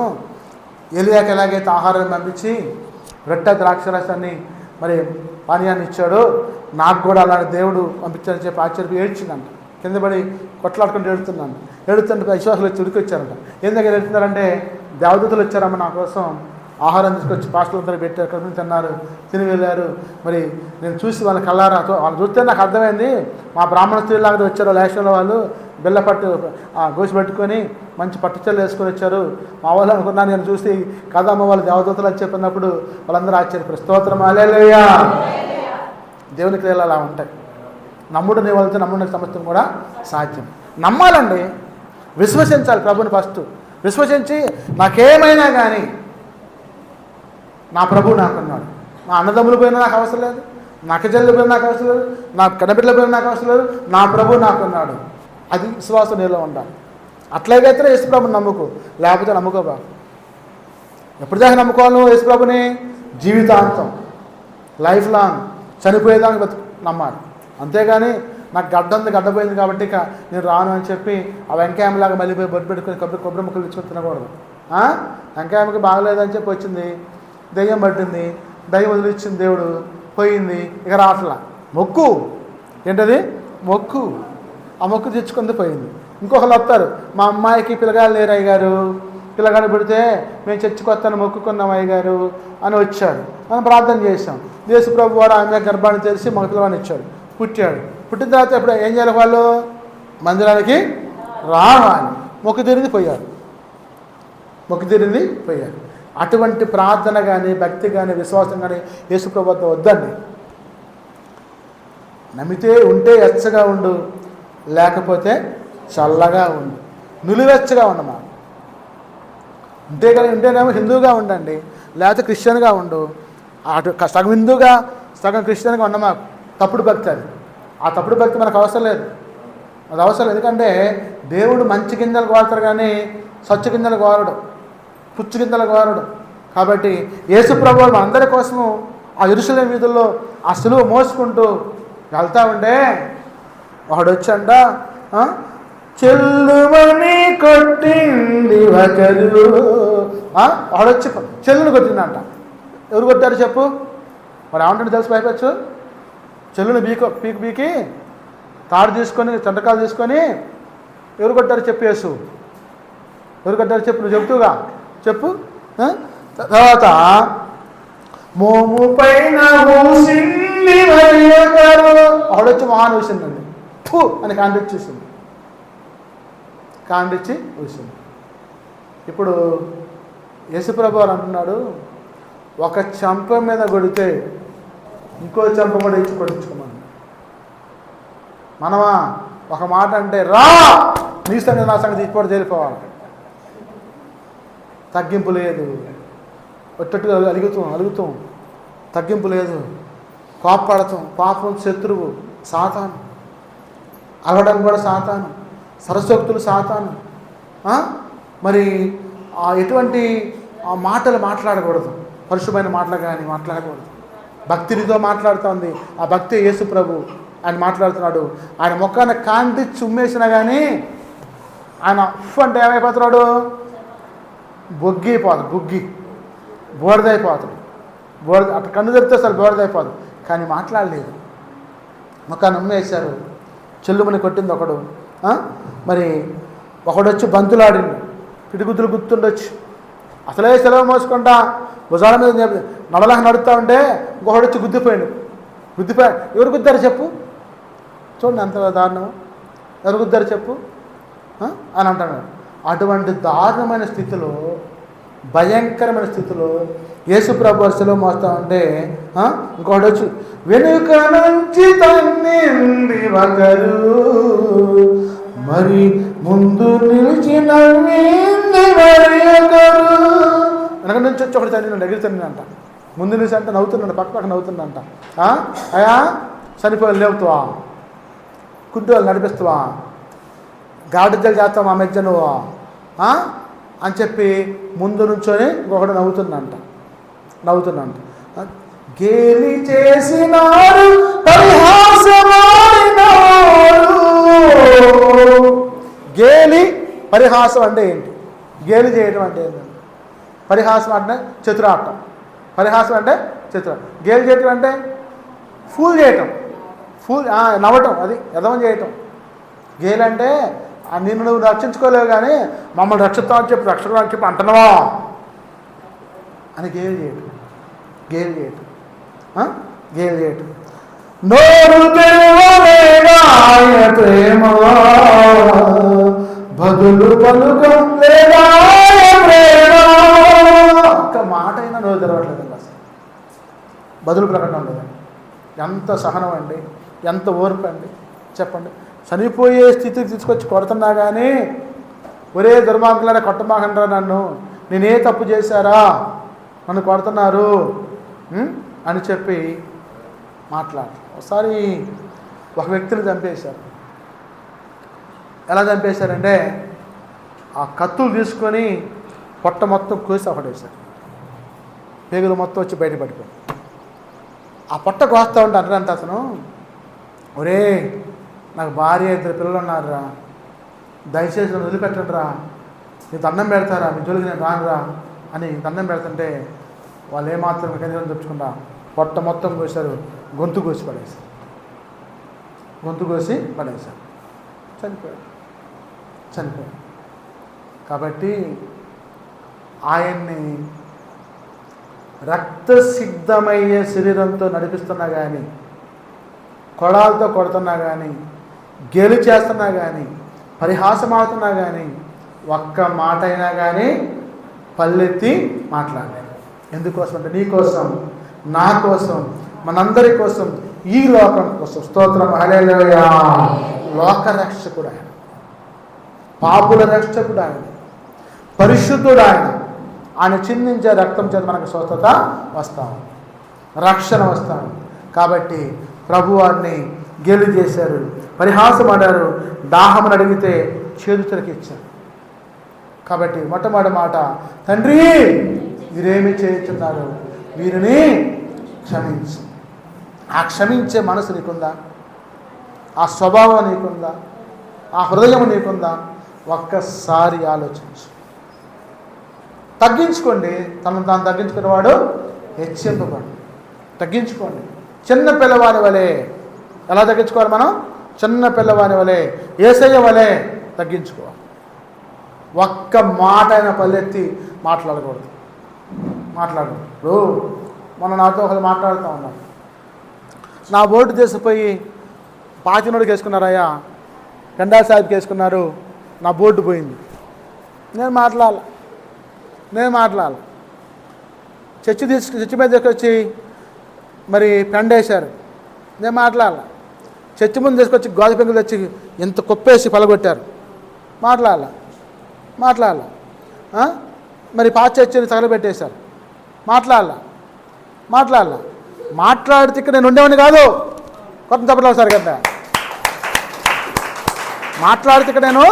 ఎలియాకి ఎలాగైతే ఆహారాన్ని పంపించి రొట్టె ద్రాక్షరసాన్ని మరి పానీయాన్ని ఇచ్చాడో నాకు కూడా అలాంటి దేవుడు పంపించాడని చెప్పి ఆశ్చర్యపోయి ఏడ్చిందంట. కింద పడి కొట్లాడుకుంటూ ఏడుతుంటే విశ్వాసాలు వచ్చి ఉడికి వచ్చారంట. ఏం దగ్గర వెళ్తున్నారంటే దేవదూతలు వచ్చారమ్మ నా కోసం ఆహారం తీసుకొచ్చి పాస్టర్లందరూ పెట్టి అక్కడ నుంచి తిన్నారు, తిని వెళ్ళారు. మరి నేను చూసి వాళ్ళ కళ్ళారా వాళ్ళు చూస్తే నాకు అర్థమైంది, మా బ్రాహ్మణ స్త్రీలాగా వచ్చారు లేషంలో వాళ్ళు, బెల్ల పట్టు గోసి పెట్టుకొని మంచి పట్టుచల్లు వేసుకొని వచ్చారు. మా వాళ్ళు అనుకున్నాను నేను చూసి కదమ్మ వాళ్ళు దేవదూతలు అని చెప్పినప్పుడు వాళ్ళందరూ ఆశ్చర్యపోయారు. స్తోత్రం, హల్లెలూయా. దేవుని క్రియలు అలా ఉంటాయి. నమ్ముడు నీ వాళ్ళతో నమ్ముడికి సమస్తం కూడా సాధ్యం. నమ్మాలండి, విశ్వసించాలి ప్రభుని ఫస్ట్. విశ్వసించి నాకేమైనా కానీ నా ప్రభువు నాకున్నాడు, నా అన్నదమ్ములు పోయినా నాకు అవసరం లేదు, నా అక్కచెల్లెలు పోయినా నాకు అవసరం లేదు, నా కన్నబిడ్డలు పోయినా నాకు అవసరం లేదు, నా ప్రభువు నాకున్నాడు. అది విశ్వాసం నీలో ఉండాలి. అట్లాగైతే యేసు ప్రభుని నమ్ముకో, లేకపోతే నమ్ముకోబా. ఎప్పటిదాకా నమ్ముకోవాలి నువ్వు యేసు ప్రభుని? జీవితాంతం, లైఫ్ లాంగ్, చనిపోయేదానికి నమ్మాలి. అంతేగాని నాకు గడ్డపోయింది కాబట్టి ఇక నేను రాను అని చెప్పి ఆ వెంకాయలాగా మళ్ళీ పోయి బొట్టు పెట్టుకుని కొబ్బరి ముక్కలు తెచ్చుకొని తినకూడదు. వెంకాయమ్మకి బాగలేదని చెప్పి వచ్చింది, దెయ్యం పట్టింది, దయ్యం వదిలిచ్చింది, దేవుడు పోయింది, ఇక రాట్లా. మొక్కు ఏంటది? మొక్కు. ఆ మొక్కు తెచ్చుకుంది, పోయింది. ఇంకొకరు వస్తారు, మా అమ్మాయికి పిల్లగాలు లేరు అయ్యగారు, పిల్లగాడు పుడితే మేము చర్చికి వస్తాను మొక్కుకున్నాం అయ్యగారు అని వచ్చాడు. మనం ప్రార్థన చేసాం. యేసు ప్రభు వారు ఆమె గర్భాన్ని తెలిసి మగ పిల్లవాడిని ఇచ్చాడు, పుట్టాడు. పుట్టిన తర్వాత ఇప్పుడు ఏం చేయాలి? వాళ్ళు మందిరానికి రావాలి. మొక్కు తీరింది పోయారు. అటువంటి ప్రార్థన కానీ, భక్తి కానీ, విశ్వాసం కానీ యేసు ప్రభు వద్ద వద్దండి. నమ్మితే ఉంటే ఎచ్చగా ఉండు, లేకపోతే చల్లగా ఉండు, నిలువెచ్చగా ఉండమా. ఉంటేనేమో హిందూగా ఉండండి, లేకపోతే క్రిస్టియన్గా ఉండు. అటు సగం హిందూగా సగం క్రిస్టియన్గా ఉండమా. తప్పుడు భక్తి అది. ఆ తప్పుడు భక్తి మనకు అవసరం లేదు, అది అవసరం. ఎందుకంటే దేవుడు మంచి గింజలు కోరతారు కానీ స్వచ్ఛ గింజలు కోరడు, పుచ్చు గింజలు కోరడు. కాబట్టి యేసు ప్రభువు మనందరి కోసము ఆ యెరూషలేము వీధుల్లో ఆ సిలువ మోసుకుంటూ వెళ్తా ఉంటే వాడు వచ్చంట, చెల్లుమని కొట్టింది ఒకరు. వాడొచ్చి చెల్లుని కొట్టిందంట. ఎవరు కొట్టారు చెప్పు? వాడు ఏమంటే తెలిసి భయపచ్చు. చెల్లుని పీకి తాడు తీసుకొని, చంద్రకాలు తీసుకొని ఎవరు కొట్టారు చెప్పు? యేసు. ఎవరు కొట్టారు చెప్పు? నువ్వు చెప్తూగా చెప్పు. తర్వాత మోము పైన ఆడొచ్చి మహాన్ ఊసిందండి, ఫు అని కాండిచ్చి ఊసింది. ఇప్పుడు యేసుప్రభు వారు అంటున్నాడు, ఒక చెంప మీద కొడితే ఇంకో చెంప కూడా ఇచ్చి కొట్టించుకోమని. మనమా ఒక మాట అంటే రా నీ సంగతి నా సంగతి ఇప్పుడు తేలిపోవాలి. తగ్గింపు లేదు, ఒట్టట్టుగా అలుగుతాం, తగ్గింపు లేదు, కోపపడతాం. పాపం శత్రువు సాతాను, అలవడం కూడా సాతాను, సరస్వక్తులు సాతాను. మరి ఎటువంటి మాటలు మాట్లాడకూడదు, పరుషమైన మాటలు కానీ మాట్లాడకూడదు. భక్తినితో మాట్లాడుతోంది ఆ భక్తి. యేసు ప్రభు ఆయన మాట్లాడుతున్నాడు. ఆయన ముఖాన కాంటిచ్చి ఉమ్మేసినా కానీ ఆయన ఉఫ్ అంటే ఏమైపోతున్నాడు? బుగ్గి బోడదైపోతాడు. అటు కన్ను తెరితే అసలు బోడదైపోదు. కానీ మాట్లాడలేదు, ముఖాన్ని ఉమ్మేశారు. చెల్లుమని కొట్టింది ఒకడు. మరి ఒకడొచ్చి బంతులాడిండు, పిడిగుద్దులు గుర్తుండొచ్చు. అసలే సెలవు మోసుకుంటా భుజాల మీద నడలాగా నడుస్తూ ఉంటే ఇంకొకటి వచ్చి గుద్దిపోయాడు. ఎవరు గుద్దారు చెప్పు? చూడండి ఎంత దారుణం. ఎవరు గుద్దారు చెప్పు అని అంటున్నాడు. అటువంటి దారుణమైన స్థితిలో, భయంకరమైన స్థితిలో యేసుప్రభు సెలవు మోస్తా ఉంటే ఇంకొకటి వచ్చి వెనుక నుంచి తన్నింది ఒకరు, మరి ముందు నిలిచి నవ్వింది మరి ఒకరు. వెనక నుంచి వచ్చి ఒకటి తల్లినండి, ఎగిరితల్లినంట. ముందు నిలిచి అంటే నవ్వుతున్నాడు, పక్క నవ్వుతుందంట. అయా చనిపోయి లేవుతావా, కుంటి వాళ్ళు నడిపిస్తావా, గాడిదలు చేస్తావా మా మధ్య నువ్వు అని చెప్పి ముందు నుంచొని ఇంకొకటి నవ్వుతుందంట. గేలి చేసినారు గేలి పరిహాసం అంటే ఏంటి? గేలి చేయడం అంటే ఏంటంటే పరిహాసం అంటే చతురాటం. పరిహాసం అంటే చతురాటం. గేలి చేయటం అంటే ఫూల్ చేయటం, నవ్వటం, అది ఎదవం చేయటం. గేలి అంటే నిన్ను నువ్వు రక్షించుకోలేవు కానీ మమ్మల్ని రక్షిస్తామని చెప్పి రక్షకుడు అని చెప్పి అంటున్నావా అని గేలి చేయటం. నోరు ప్రేమ బదులు పలుకం లేదా ఒక్క మాట అయినా నోరు తెరవట్లేదు అసలు, బదులు ప్రకటన లేదండి. ఎంత సహనం అండి, ఎంత ఓర్పు అండి చెప్పండి. చనిపోయే స్థితికి తీసుకొచ్చి కొడుతున్నా కానీ ఒరే దుర్మార్గులారా కొట్టమాకండ్రా నన్ను, నేనే తప్పు చేశారా నన్ను కొడుతున్నారు అని చెప్పి మాట్లాడారు. ఒకసారి ఒక వ్యక్తిని చంపేశారు. ఎలా చంపేశారంటే ఆ కత్తులు తీసుకొని పొట్ట మొత్తం కోసి ఒకటేశారు. పేగులు మొత్తం వచ్చి బయటపడిపోయి ఆ పొట్ట కోస్తా ఉంటే అంటారంట అతను, ఒరే నాకు భార్య 2 పిల్లలు ఉన్నారురా, దయచేసి నన్ను వదిలిపెట్టండి రా, నీ దండం పెడతారా, మీ జోలికి నేను రానురా అని దండం పెడుతుంటే వాళ్ళు ఏమాత్రం కనీసం తెచ్చుకుంటా పొట్ట మొత్తం కోసారు, గొంతు కోసి పడేశారు. చనిపోయాడు. కాబట్టి ఆయన్ని రక్తసిద్ధమయ్యే శరీరంతో నడిపిస్తున్నా కానీ, కొడాలతో కొడుతున్నా కానీ, గేలి చేస్తున్నా కానీ, పరిహాసమాడుతున్నా కానీ ఒక్క మాట అయినా కానీ పల్లెత్తి మాట్లాడలేదు. ఎందుకోసం అంటే నీ కోసం, నా కోసం, మనందరి కోసం, ఈ లోకం కోసం. స్తోత్రం, హల్లెలూయా. లోక రక్షకుడు ఆయన, పాపుల రక్షకుడు ఆయన, పరిశుద్ధుడు ఆయన. ఆయన చిందించే రక్తం చేత మనకు స్వస్థత వస్తాము, రక్షణ వస్తాము. కాబట్టి ప్రభు వారిని గేలి చేశారు, పరిహాసం ఆడారు, దాహమును అడిగితే చేతులకి ఇచ్చారు. కాబట్టి మొట్టమొదటి మాట, తండ్రి వీరేమి చేస్తున్నారు, వీరిని క్షమించు. ఆ క్షమించే మనసు నీకుందా? ఆ స్వభావం నీకుందా? ఆ హృదయం నీకుందా? ఒక్కసారి ఆలోచించు. తగ్గించుకోండి. తనను తాను తగ్గించుకునేవాడు హెచ్చింపబడు. తగ్గించుకోండి. చిన్న పిల్లవాని వలె. ఎలా తగ్గించుకోవాలి మనం? చిన్న పిల్లవాని వలె, యేసయ్య వలె తగ్గించుకోవాలి. ఒక్క మాట అయినా పల్లెత్తి మాట్లాడకూడదు. ఇప్పుడు నాతో ఒకరు మాట్లాడుతూ ఉన్నారు. నా ఓటు తీసిపోయి పాతినోడికి వేసుకున్నారయ్యా, గండా సాహిబ్కి వేసుకున్నారు, నా బోర్డు పోయింది. నేను మాట్లాడాలి. చర్చి మీద తీసుకొచ్చి మరి పెండేశారు, నేను మాట్లాడాలి. చర్చి ముందు తీసుకొచ్చి గోధ పెంకులు తెచ్చి ఎంత కుప్పేసి పలగొట్టారు, మాట్లాడాలి. మరి పాత చర్చిని తగలబెట్టేశారు, మాట్లాడితే ఇక్కడ నేను ఉండేవాడిని కాదు. కొత్త తప్పలేదు సార్ కదా, మాట్లాడితే ఇక్కడ నేను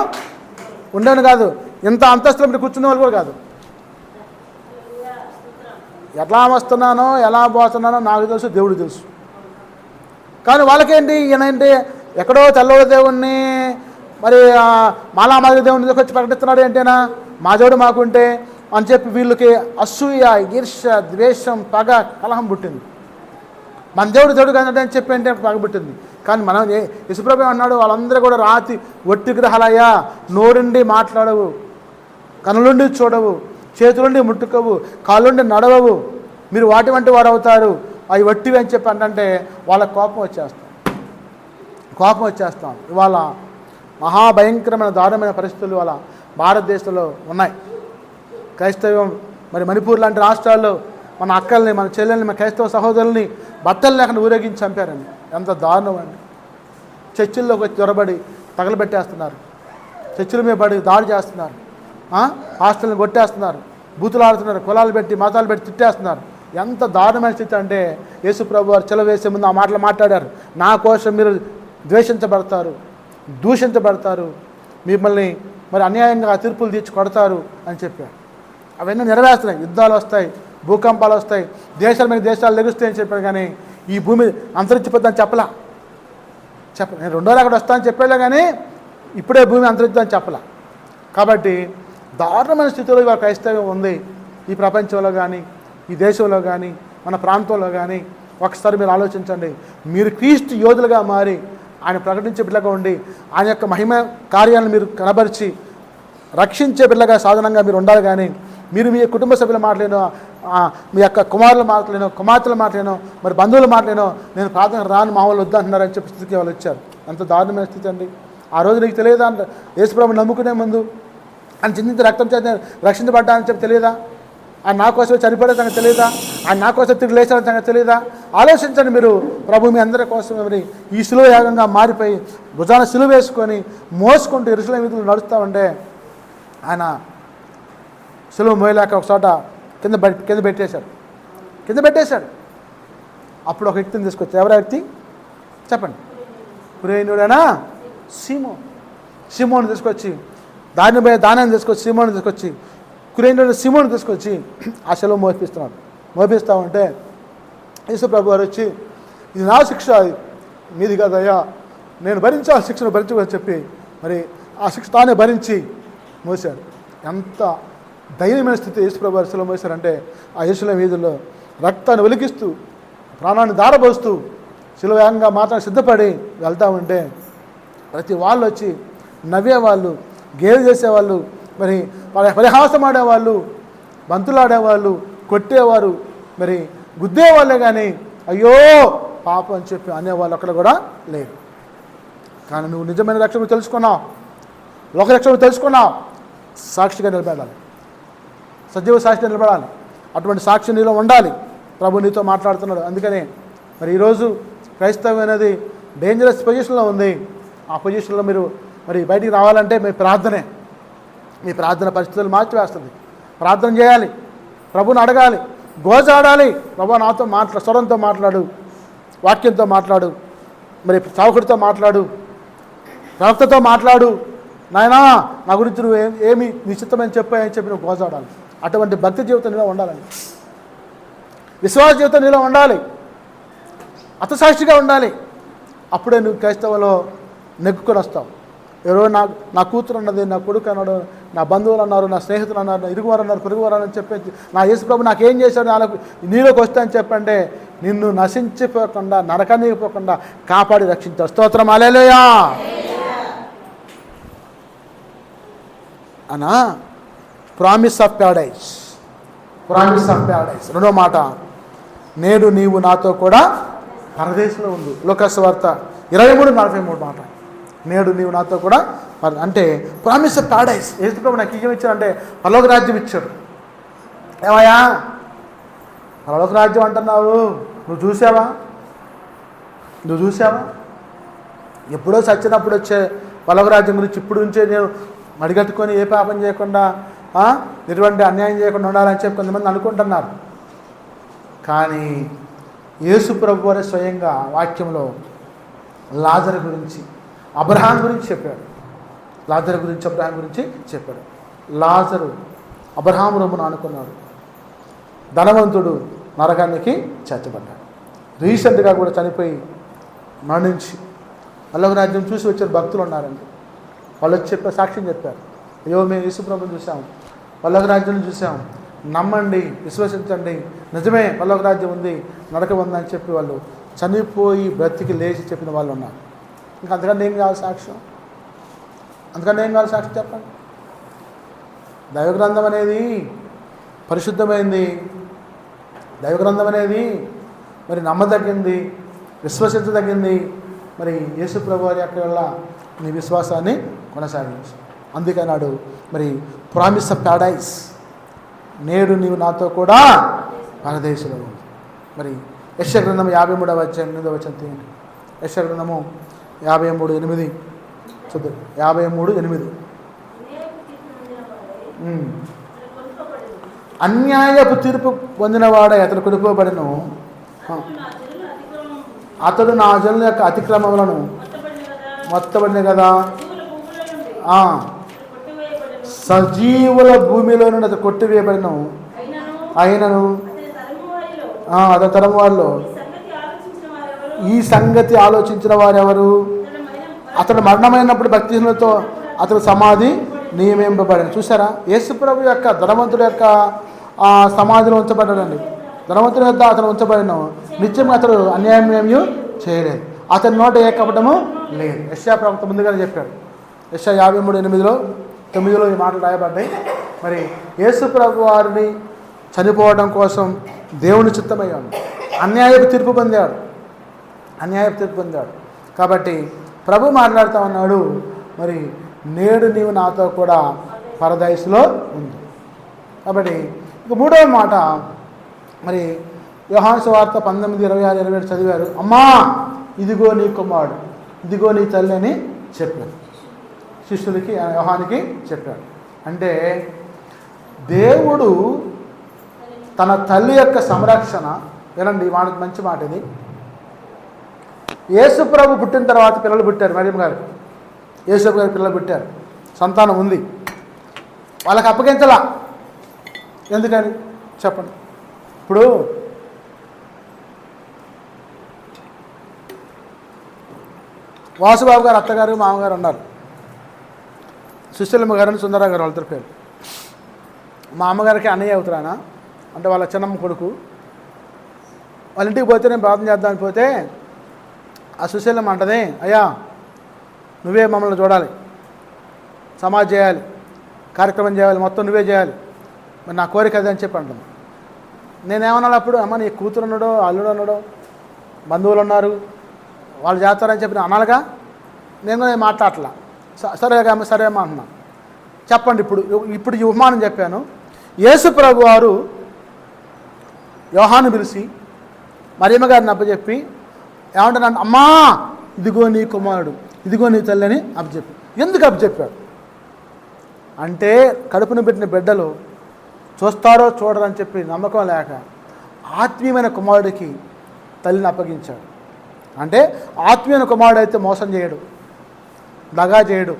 ఉండేవాడిని కాదు. ఇంత అంతస్తులో మీరు కూర్చునే వాళ్ళు కూడా కాదు. ఎట్లా వస్తున్నానో ఎలా పోతున్నానో నాకు తెలుసు, దేవుడు తెలుసు. కానీ వాళ్ళకేంటి, ఈయనేంటి ఎక్కడో తెల్లవారు దేవుణ్ణి మరి మాలామాదిరి దేవుని వచ్చి ప్రకటిస్తున్నాడు ఏంటేనా, మా దేవుడు మాకుంటే అని చెప్పి వీళ్ళకి అసూయ, ఈర్ష్య, ద్వేషం, పగ, కలహం పుట్టింది. మన దేవుడు కాదంటే అని చెప్పి అంటే పగ పుట్టింది. కానీ మనం యేసుప్రభు అన్నాడు, వాళ్ళందరూ కూడా రాతి ఒట్టి గ్రహాలయ్యా, నోరుండి మాట్లాడవు, కనులుండి చూడవు, చేతులుండి ముట్టుకోవు, కాళ్ళుండి నడవవు, మీరు వాటి వంటి వారు అవుతారు, అవి వట్టివి అని చెప్పి అంటే వాళ్ళకి కోపం వచ్చేస్తాం. ఇవాళ మహాభయంకరమైన దారుణమైన పరిస్థితులు ఇవాళ భారతదేశంలో ఉన్నాయి. క్రైస్తవం మరి మణిపూర్ లాంటి రాష్ట్రాల్లో మన అక్కల్ని, మన చెల్లెల్ని, మన క్రైస్తవ సహోదరుల్ని బట్టలు లేకుండా ఊరేగించి చంపారండి. ఎంత దారుణం అండి. చర్చిల్లోకి వచ్చి దొరబడి తగలబెట్టేస్తున్నారు, చర్చిల మీద పడి దాడి చేస్తున్నారు, హాస్టల్ని కొట్టేస్తున్నారు, బూతులు ఆడుతున్నారు, కులాలు పెట్టి మతాలు పెట్టి తిట్టేస్తున్నారు. ఎంత దారుణమైన స్థితి అంటే యేసు ప్రభు వారు సెలవు వేసే ముందు ఆ మాటలు మాట్లాడారు. నా కోసం మీరు ద్వేషించబడతారు, దూషించబడతారు, మిమ్మల్ని మరి అన్యాయంగా తీర్పులు తీర్చి కొడతారు అని చెప్పారు. అవన్నీ నెరవేరుస్తున్నాయి. యుద్ధాలు వస్తాయి, భూకంపాలు వస్తాయి, దేశాల మీద దేశాలు లెగుస్తాయని చెప్పారు. కానీ ఈ భూమి అంతరించిపోద్దని చెప్పలా. నేను 2 అక్కడ వస్తానని చెప్పేలా, కానీ ఇప్పుడే భూమి అంతరించుదని చెప్పలా. కాబట్టి దారుణమైన స్థితిలో ఇవాళ క్రైస్తవ్యం ఉంది ఈ ప్రపంచంలో కానీ, ఈ దేశంలో కానీ, మన ప్రాంతంలో కానీ. ఒకసారి మీరు ఆలోచించండి. మీరు క్రీస్తు యోధులుగా మారి ఆయన ప్రకటించే బిడ్డగా ఉండి ఆయన యొక్క మహిమ కార్యాలను మీరు కనబరిచి రక్షించే బిడ్డగా సాధనంగా మీరు ఉండాలి. కానీ మీరు మీ కుటుంబ సభ్యుల మాటలేనో, మీ యొక్క కుమారుల మాటలేనో, కుమార్తెల మాటలేనో, మరి బంధువుల మాటలేనో నేను ప్రార్థన రాని మామూలు వద్దంటున్నారని చెప్పి స్థితికి వాళ్ళు వచ్చారు. ఎంత దారుణమైన స్థితి అండి. ఆ రోజు నీకు తెలియదా? యేసుప్రభుని నమ్ముకునే ముందు ఆయన చింతించి రక్తం చేత రక్షించబడ్డా అని చెప్పి తెలియదా? ఆయన నా కోసం చనిపోయే సంగతి తెలియదా? ఆయన నా కోసం తిరిగి లేచిన సంగతి తెలియదా? ఆలోచించండి మీరు. ప్రభు మీ అందరి కోసం మరి ఈ శిలువ యాగంగా మారిపోయి భుజాన శిలువ వేసుకొని మోసుకుంటూ యెరూషలేము వీధులు నడుస్తూ ఉంటే ఆయన శిలువ మోయలేక ఒక చోట కింద పెట్టేశాడు. అప్పుడు ఒక వ్యక్తిని తీసుకొచ్చారు. ఎవరా వ్యక్తి చెప్పండి? కురేనుడైనా సిమోను తీసుకొచ్చి దానాన్ని తీసుకొచ్చి సిమోను తీసుకొచ్చి కురేనుడైన సిమోను తీసుకొచ్చి ఆ శిలువ మోపిస్తూ ఉంటే యేసు ప్రభు వారు వచ్చి ఇది నా శిక్ష, మీది కదయ్యా, నేను భరించాలి శిక్షను భరించమని చెప్పి మరి ఆ శిక్ష తానే భరించి మోసాడు. ఎంత ధైర్యమైన స్థితి యేసు ప్రభు వారు శిలువ మోసారంటే ఆ యెరూషలేము వీధుల్లో రక్తాన్ని వెలిగిస్తూ ప్రాణాన్ని దారబోస్తూ శిలువేగంగా మాత్రం సిద్ధపడి వెళ్తూ ఉంటే ప్రతి వాళ్ళు వచ్చి నవ్వేవాళ్ళు, గేలు చేసేవాళ్ళు, మరి పరిహాసం ఆడేవాళ్ళు, బంతులాడేవాళ్ళు, కొట్టేవారు, మరి గుద్దేవాళ్ళే. కానీ అయ్యో పాపం అని చెప్పి అనేవాళ్ళు అక్కడ కూడా లేరు. కానీ నువ్వు నిజమైన రక్షణ తెలుసుకున్నావు, లోక రక్షణ తెలుసుకున్నావు, సాక్షిగా నిలబడాలి, సజీవ సాక్షిగా నిలబడాలి. అటువంటి సాక్షి నీలో ఉండాలి. ప్రభు నీతో మాట్లాడుతున్నాడు. అందుకనే మరి ఈరోజు క్రైస్తవం అనేది డేంజరస్ పొజిషన్లో ఉంది. ఆ పొజిషన్లో మీరు మరి బయటికి రావాలంటే మీ ప్రార్థన పరిస్థితులు మార్చివేస్తుంది. ప్రార్థన చేయాలి, ప్రభుని అడగాలి, గోజాడాలి. ప్రభు నాతో స్వరంతో మాట్లాడు, వాక్యంతో మాట్లాడు, మరి సావకుడితో మాట్లాడు, ప్రవక్తతో మాట్లాడు. నాయనా నా గురించి నువ్వు ఏమి నిశ్చితమని చెప్పాయని చెప్పి నువ్వు గోజాడాలి. అటువంటి భక్తి జీవితం నీలో ఉండాలండి, విశ్వాస జీవితం నీలో ఉండాలి, అతసాక్షిగా ఉండాలి. అప్పుడే నువ్వు క్రైస్తవంలో నెగ్గుకొని వస్తావు. ఎవరో నా కూతురు అన్నది, నా కొడుకు అన్నాడు, నా బంధువులు అన్నారు, నా స్నేహితులు అన్నారు, నా ఇరుగువారు అన్నారు, పొరుగువారు అని చెప్పి నా యేసు ప్రభు నాకేం చేశాడు నీలోకి వస్తాయని చెప్పంటే నిన్ను నశించిపోకుండా నరకానికి పోకుండా కాపాడి రక్షించాడు. స్తోత్రం, హల్లెలూయా అనా. Promise of Paradise. రెండో మాట, నేడు నీవు నాతో కూడా పరదేశంలో ఉంది. లోకాసు వార్త 23:43 మాట. నేడు నీవు నాతో కూడా అంటే ప్రామిస్ ఆఫ్ ప్యారడైజ్. యేసు ప్రభు నాకు ఏం ఇచ్చాడంటే పరలోక రాజ్యం ఇచ్చాడు. ఏమయ్యా పరలోక రాజ్యం అంటున్నావు, నువ్వు చూసావా? ఎప్పుడో చచ్చినప్పుడు వచ్చే పరలోక రాజ్యం గురించి ఇప్పుడు నుంచే నేను మడిగట్టుకొని ఏ పాపం చేయకుండా ఎటువంటి అన్యాయం చేయకుండా ఉండాలని చెప్పి కొంతమంది అనుకుంటున్నారు. కానీ యేసు ప్రభు వారే స్వయంగా వాక్యంలో లాజరు గురించి అబ్రహాం గురించి చెప్పాడు. లాజరు అబ్రహాము రొమ్మును ఆనుకున్నాడు. ధనవంతుడు నరకానికి చేర్చబడ్డాడు. రీసెంట్గా కూడా చనిపోయి మరణించి పరలోక రాజ్యం చూసి వచ్చే భక్తులు ఉన్నారండి. వాళ్ళు వచ్చి సాక్ష్యం చెప్పారు. అయ్యో మేము యేసు ప్రభువుని చూసాము, పరలోక రాజ్యం చూసాం, నమ్మండి, విశ్వసించండి, నిజమే పరలోక రాజ్యం ఉంది, నరక ఉంది అని చెప్పి వాళ్ళు చనిపోయి బ్రతికి లేచి చెప్పిన వాళ్ళు ఉన్నారు. ఇంకా అంతకన్నా ఏం కావాలి సాక్ష్యం? చెప్పండి. దైవ గ్రంథం అనేది పరిశుద్ధమైంది. దైవగ్రంథం అనేది మరి నమ్మదగింది, విశ్వసించదగింది. మరి యేసు ప్రభు వారి యొక్క వల్ల నీ విశ్వాసాన్ని కొనసాగించు. అందుకన్నాడు మరి ప్రామిస్ ఆఫ్ ప్యారడైస్, నేడు నీవు నాతో కూడా పరదేశంలో ఉంది. మరి యెషయా గ్రంథము 53వ అధ్యాయం 8వ వచనం తీయండి. యెషయా గ్రంథము 53:8 చూద్దాం. 53:8 అన్యాయపు తీర్పు పొందినవాడే అతడు కొనుక్కోబడిను, అతడు నా జనుల యొక్క అతిక్రమములను మొత్తబడిన కదా, సజీవుల భూమిలో నుండి అతడు కొట్టివేయబడిను. అయినను అతని తరం వారిలో ఈ సంగతి ఆలోచించిన వారెవరు? అతడు మరణమైనప్పుడు భక్తిహీనులతో అతడు సమాధి నియమింపబడిన. చూసారా, యేసుప్రభు యొక్క ధనవంతుడు యొక్క సమాధిలో ఉంచబడ్డాడండి. ధనవంతుని వద్ద అతను ఉంచబడిన, నిత్యంగా అతడు అన్యాయం ఏమీ చేయలేదు, అతని నోట ఏ కపటము లేదు. యెషయా ప్రవక్త ముందుగానే చెప్పాడు. యెషయా 53:8-9 ఈ మాటలు రాయబడ్డాయి. మరి యేసుప్రభు వారిని చనిపోవడం కోసం దేవుని చిత్తమయ్యాడు. అన్యాయపు తీర్పు పొందాడు, అన్యాయపు తీర్పు పొందాడు. కాబట్టి ప్రభు మాట్లాడుతూ ఉన్నాడు, మరి నేడు నీవు నాతో కూడా పరదైసులో ఉంది. కాబట్టి ఇక మూడవ మాట, మరి యోహాను సువార్త 19:26-27 చదివారు. అమ్మా ఇదిగో నీ కుమారుడు, ఇదిగో నీ తల్లి అని చెప్పాడు. శిష్యులకి, యోహానికి చెప్పాడు. అంటే దేవుడు తన తల్లి యొక్క సంరక్షణ, వినండి ఈ మాట, మంచి మాట ఇది. యేసు ప్రభు పుట్టిన తర్వాత పిల్లలు పుట్టారు. మరియమ్మ గారు, యేసు గారు పిల్లలు పుట్టారు, సంతానం ఉంది. వాళ్ళకి అప్పగించలా. ఎందుకని చెప్పండి. ఇప్పుడు వాసుబాబు గారు అత్తగారు మామగారు ఉన్నారు. సుశీలమ్మ గారు అని సుందరరావు గారు వాళ్ళతో పేరు. మా అమ్మగారికి అన్నయ్య అవుతారా అంటే వాళ్ళ చిన్నమ్మ కొడుకు. వాళ్ళ ఇంటికి పోతే నేను ప్రార్థన చేద్దామని పోతే ఆ సుశీలమ్మ అంటది, అయ్యా నువ్వే మమ్మల్ని చూడాలి, సమాజ్ చేయాలి, కార్యక్రమం చేయాలి, మొత్తం నువ్వే చేయాలి, మరి నా కోరిక అదే అని చెప్పి అంటుంది. నేనేమన్నాను అప్పుడు, అమ్మ నీ కూతురు ఉన్నాడో అల్లుడు ఉన్నాడో బంధువులు ఉన్నారు వాళ్ళు చేస్తారని చెప్పి నేను అనాలిగా. నేను మాట్లాడట్లా. సరే అమ్మ సరే అమ్మ అంటున్నా. చెప్పండి ఇప్పుడు ఈ ఉపమానం చెప్పాను. యేసు ప్రభు వారు యోహాను పిలిచి మరియమ్మ గారిని అప్పచెప్పి ఏమంటున్నాను, అమ్మా ఇదిగో నీ కుమారుడు, ఇదిగో నీ తల్లి అని అప్పచెప్పి. ఎందుకు అప్పచెప్పాడు అంటే కడుపును పెట్టిన బిడ్డలు చూస్తారో చూడరో అని చెప్పి నమ్మకం లేక ఆత్మీయమైన కుమారుడికి తల్లిని అప్పగించాడు. అంటే ఆత్మీయమైన కుమారుడు అయితే మోసం చేయడు, దగా చేయడు.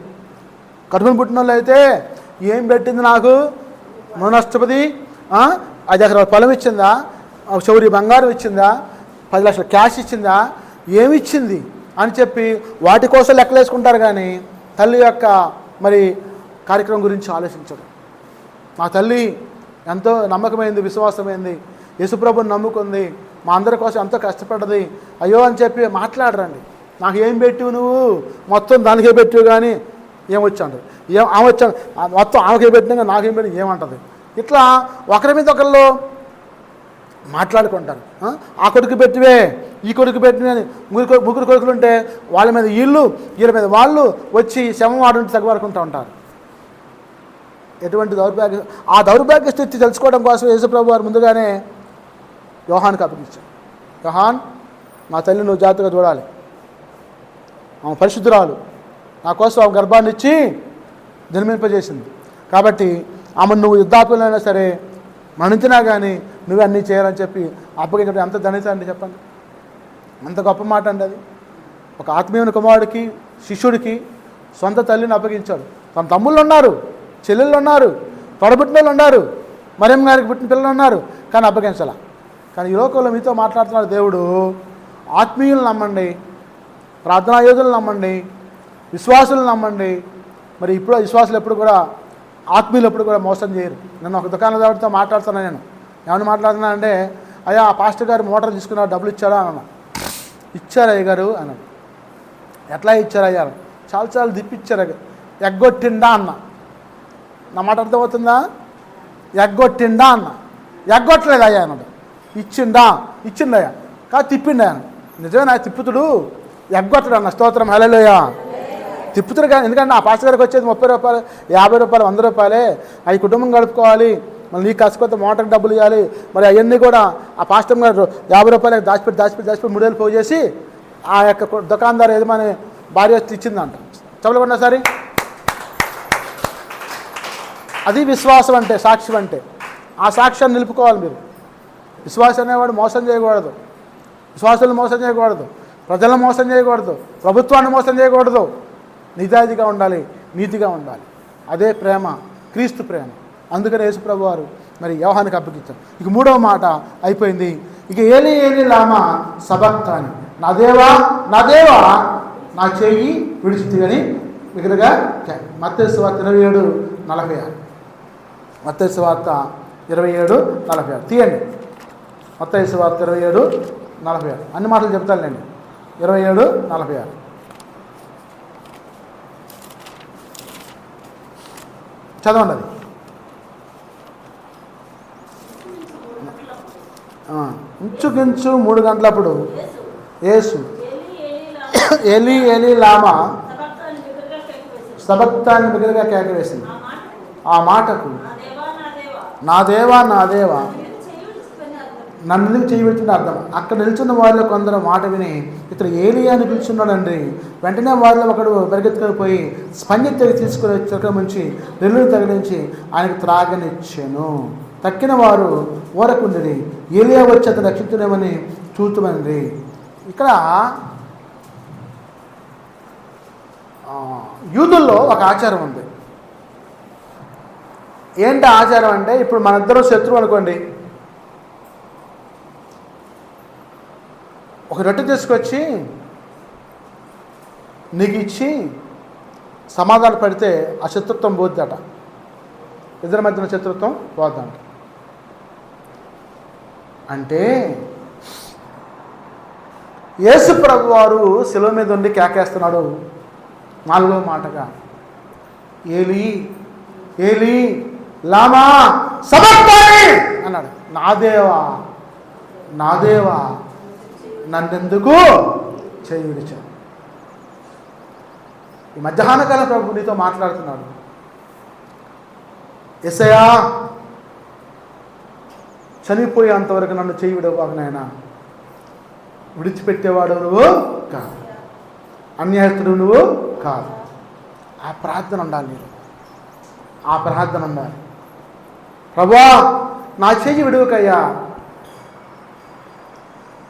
కడుపును పుట్టిన వాళ్ళు అయితే ఏం పెట్టింది నాకు, నష్టపతి 5 ఎకరాల పొలం ఇచ్చిందా, చౌరి బంగారం ఇచ్చిందా, 10 లక్షల క్యాష్ ఇచ్చిందా, ఏమి ఇచ్చింది అని చెప్పి వాటి కోసం లెక్కలేసుకుంటారు. కానీ తల్లి యొక్క మరి కార్యక్రమం గురించి ఆలోచించడు. మా తల్లి ఎంతో నమ్మకమైంది, విశ్వాసమైంది, యేసుప్రభుని నమ్ముకుంది, మా అందరి కోసం ఎంతో కష్టపడ్డది, అయ్యో అని చెప్పి మాట్లాడరండి. నాకు ఏం పెట్టివు నువ్వు, మొత్తం దానికే పెట్టివు కానీ ఏమొచ్చాడు, ఆమె వచ్చాను మొత్తం ఆమెకే పెట్టినా నాకేం పెట్టి ఏమంటుంది. ఇట్లా ఒకరి మీద ఒకళ్ళు మాట్లాడుకుంటారు. ఆ కొడుకు పెట్టివే, ఈ కొడుకు పెట్టివే అని ముగ్గురు కొడుకులు ఉంటే వాళ్ళ మీద వీళ్ళ మీద వాళ్ళు వచ్చి శవం వాడుంటే తగ్గవారుకుంటూ ఉంటారు. ఎటువంటి ఆ దౌర్భాగ్య స్థితి తెలుసుకోవడం కోసం యేసుప్రభు వారు ముందుగానే యోహానికి అప్పగించారు. యోహాన్ మా తల్లి నువ్వు జాగ్రత్తగా చూడాలి, ఆమె పరిశుద్ధురాలు, నా కోసం ఆమె గర్భాన్ని ఇచ్చి జన్మింపజేసింది. కాబట్టి ఆమెను నువ్వు యుద్ధాత్మలైనా సరే మరణించినా కానీ నువ్వు అన్నీ చేయాలని చెప్పి అప్పగించడం ఎంత ధన్యత అండి చెప్పండి. అంత గొప్ప మాట అండి అది. ఒక ఆత్మీయమైన కుమారుడికి, శిష్యుడికి సొంత తల్లిని అప్పగించాడు. తమ తమ్ముళ్ళు ఉన్నారు, చెల్లెళ్ళు ఉన్నారు, తొడబుట్టిన వాళ్ళు ఉన్నారు, మరియమ్మ గారికి పుట్టిన పిల్లలు ఉన్నారు, కానీ అప్పగించాల. కానీ ఈ లోకంలో మీతో మాట్లాడుతున్నాడు దేవుడు, ఆత్మీయులను నమ్మండి, ప్రార్థనా యోధులను నమ్మండి, విశ్వాసులను నమ్మండి. మరి ఇప్పుడు విశ్వాసులు ఎప్పుడు కూడా, ఆత్మీయులు ఎప్పుడు కూడా మోసం చేయరు. నేను ఒక దుకాణదారుడితో మాట్లాడుతున్నాను. నేను ఏమని మాట్లాడుతున్నా అంటే, అయ్యా ఆ పాస్టర్ గారు మోటార్ తీసుకున్నారు, డబ్బులు ఇచ్చారా అన్నా. ఇచ్చారు అయ్య గారు అన్నాడు. ఎట్లా ఇచ్చారు అయ్యారు, చాలా దిప్పిచ్చారు, ఎగ్గొట్టిండా అన్న. నా మాట అర్థమవుతుందా? ఎగ్గొట్టిండా అన్న. ఎగ్గొట్టలేదు అయ్యా అన్నాడు. ఇచ్చిండయ్యా కాదు తిప్పిండా. నిజమే నా తిప్పుతుడు, ఎగ్గొట్టడు అన్న. స్తోత్రం, హల్లెలూయా. తిప్పుతుడు కానీ, ఎందుకంటే ఆ పాస్టర్ గారికి వచ్చేది 30 రూపాయలు, 50 రూపాయలు, 100 రూపాయలే. అవి కుటుంబం గడుపుకోవాలి, మళ్ళీ నీకు కసుకొస్తే మోటార్కి డబ్బులు ఇవ్వాలి. మరి అవన్నీ కూడా ఆ పాస్టర్ గారు 50 రూపాయలు దాచిపెట్టి 3 పోగు చేసి ఆ యొక్క దుకాణదారు యజమాని భార్య వచ్చి ఇచ్చిందంట. చదవకుండా సరే, అది విశ్వాసం అంటే, సాక్ష్యం అంటే. ఆ సాక్ష్యాన్ని నిలుపుకోవాలి మీరు. విశ్వాసం అనేవాడు మోసం చేయకూడదు, విశ్వాసాలను మోసం చేయకూడదు, ప్రజలను మోసం చేయకూడదు, ప్రభుత్వాన్ని మోసం చేయకూడదు. నిజాయితీగా ఉండాలి, నీతిగా ఉండాలి. అదే ప్రేమ, క్రీస్తు ప్రేమ. అందుకని యేసు ప్రభు వారు మరి యోహానికి అప్పగించారు. ఇక 3వ మాట అయిపోయింది. ఇక ఏలీ ఏలీ లామా సబక్తాని, నా దేవా నా దేవా నా చెయ్యి విడిచితివని మిగలగా. మత్తయి సువార్త 27:46. మత్తయి సువార్త 27:46 తీయండి. మత్తయి సువార్త 27:46. అన్ని మాటలు చెప్తానులేండి. 27:46 చదవండి. అది ఇంచుకించు 3 గంటలప్పుడు యేసు ఏలీ ఏలీ లామా సబక్తాని మిగలగా కేక వేసింది. ఆ మాటకు నా దేవా నా దేవా నన్ను ఎందుకు చేయబెట్టిన అర్థం. అక్కడ నిల్చున్న వారిలో కొందరు మాట విని ఇతడు ఏలియా అని పిలుచున్నాడండి. వెంటనే వారిలో ఒకడు పరిగెత్తుకొని పోయి స్పంజి తీసుకుని చిలక ముంచి నెల్లుని తగిలించి ఆయనకు త్రాగనిచ్చాను. తక్కిన వారు ఊరకుండి ఏలియా వచ్చి అతను రక్షించడమని చూతుమంది. ఇక్కడ యూదుల్లో ఒక ఆచారం ఉంది. ఏంటి ఆచారం అంటే, ఇప్పుడు మనిద్దరం శత్రువు అనుకోండి, ఒక రొట్టె తీసుకొచ్చి నీకు ఇచ్చి సమాధానం పడితే ఆ శత్రుత్వం పోద్దట. ఇద్దరి మధ్యన శత్రుత్వం పోద్దంట. అంటే యేసు ప్రభు వారు శిలువ మీద ఉండి కేకేస్తున్నాడు 4వ మాటగా, ఏలీ ఏలీ లామా సబక్తాని అన్నాడు. నా దేవా నా దేవా నన్నెందుకు చేయి విడిచావు. ఈ మధ్యాహ్నకాలం ప్రభు నీతో మాట్లాడుతున్నాడు. యేసయ్యా చనిపోయేంతవరకు నన్ను చేయి విడవకు నాయనా, విడిచిపెట్టేవాడు నువ్వు కాదు, అన్యాయస్తుడు నువ్వు కాదు. ఆ ప్రార్థన ఉండాలి మీరు, ఆ ప్రార్థన ఉండాలి. ప్రభువా నా చేయి విడువకయ్యా,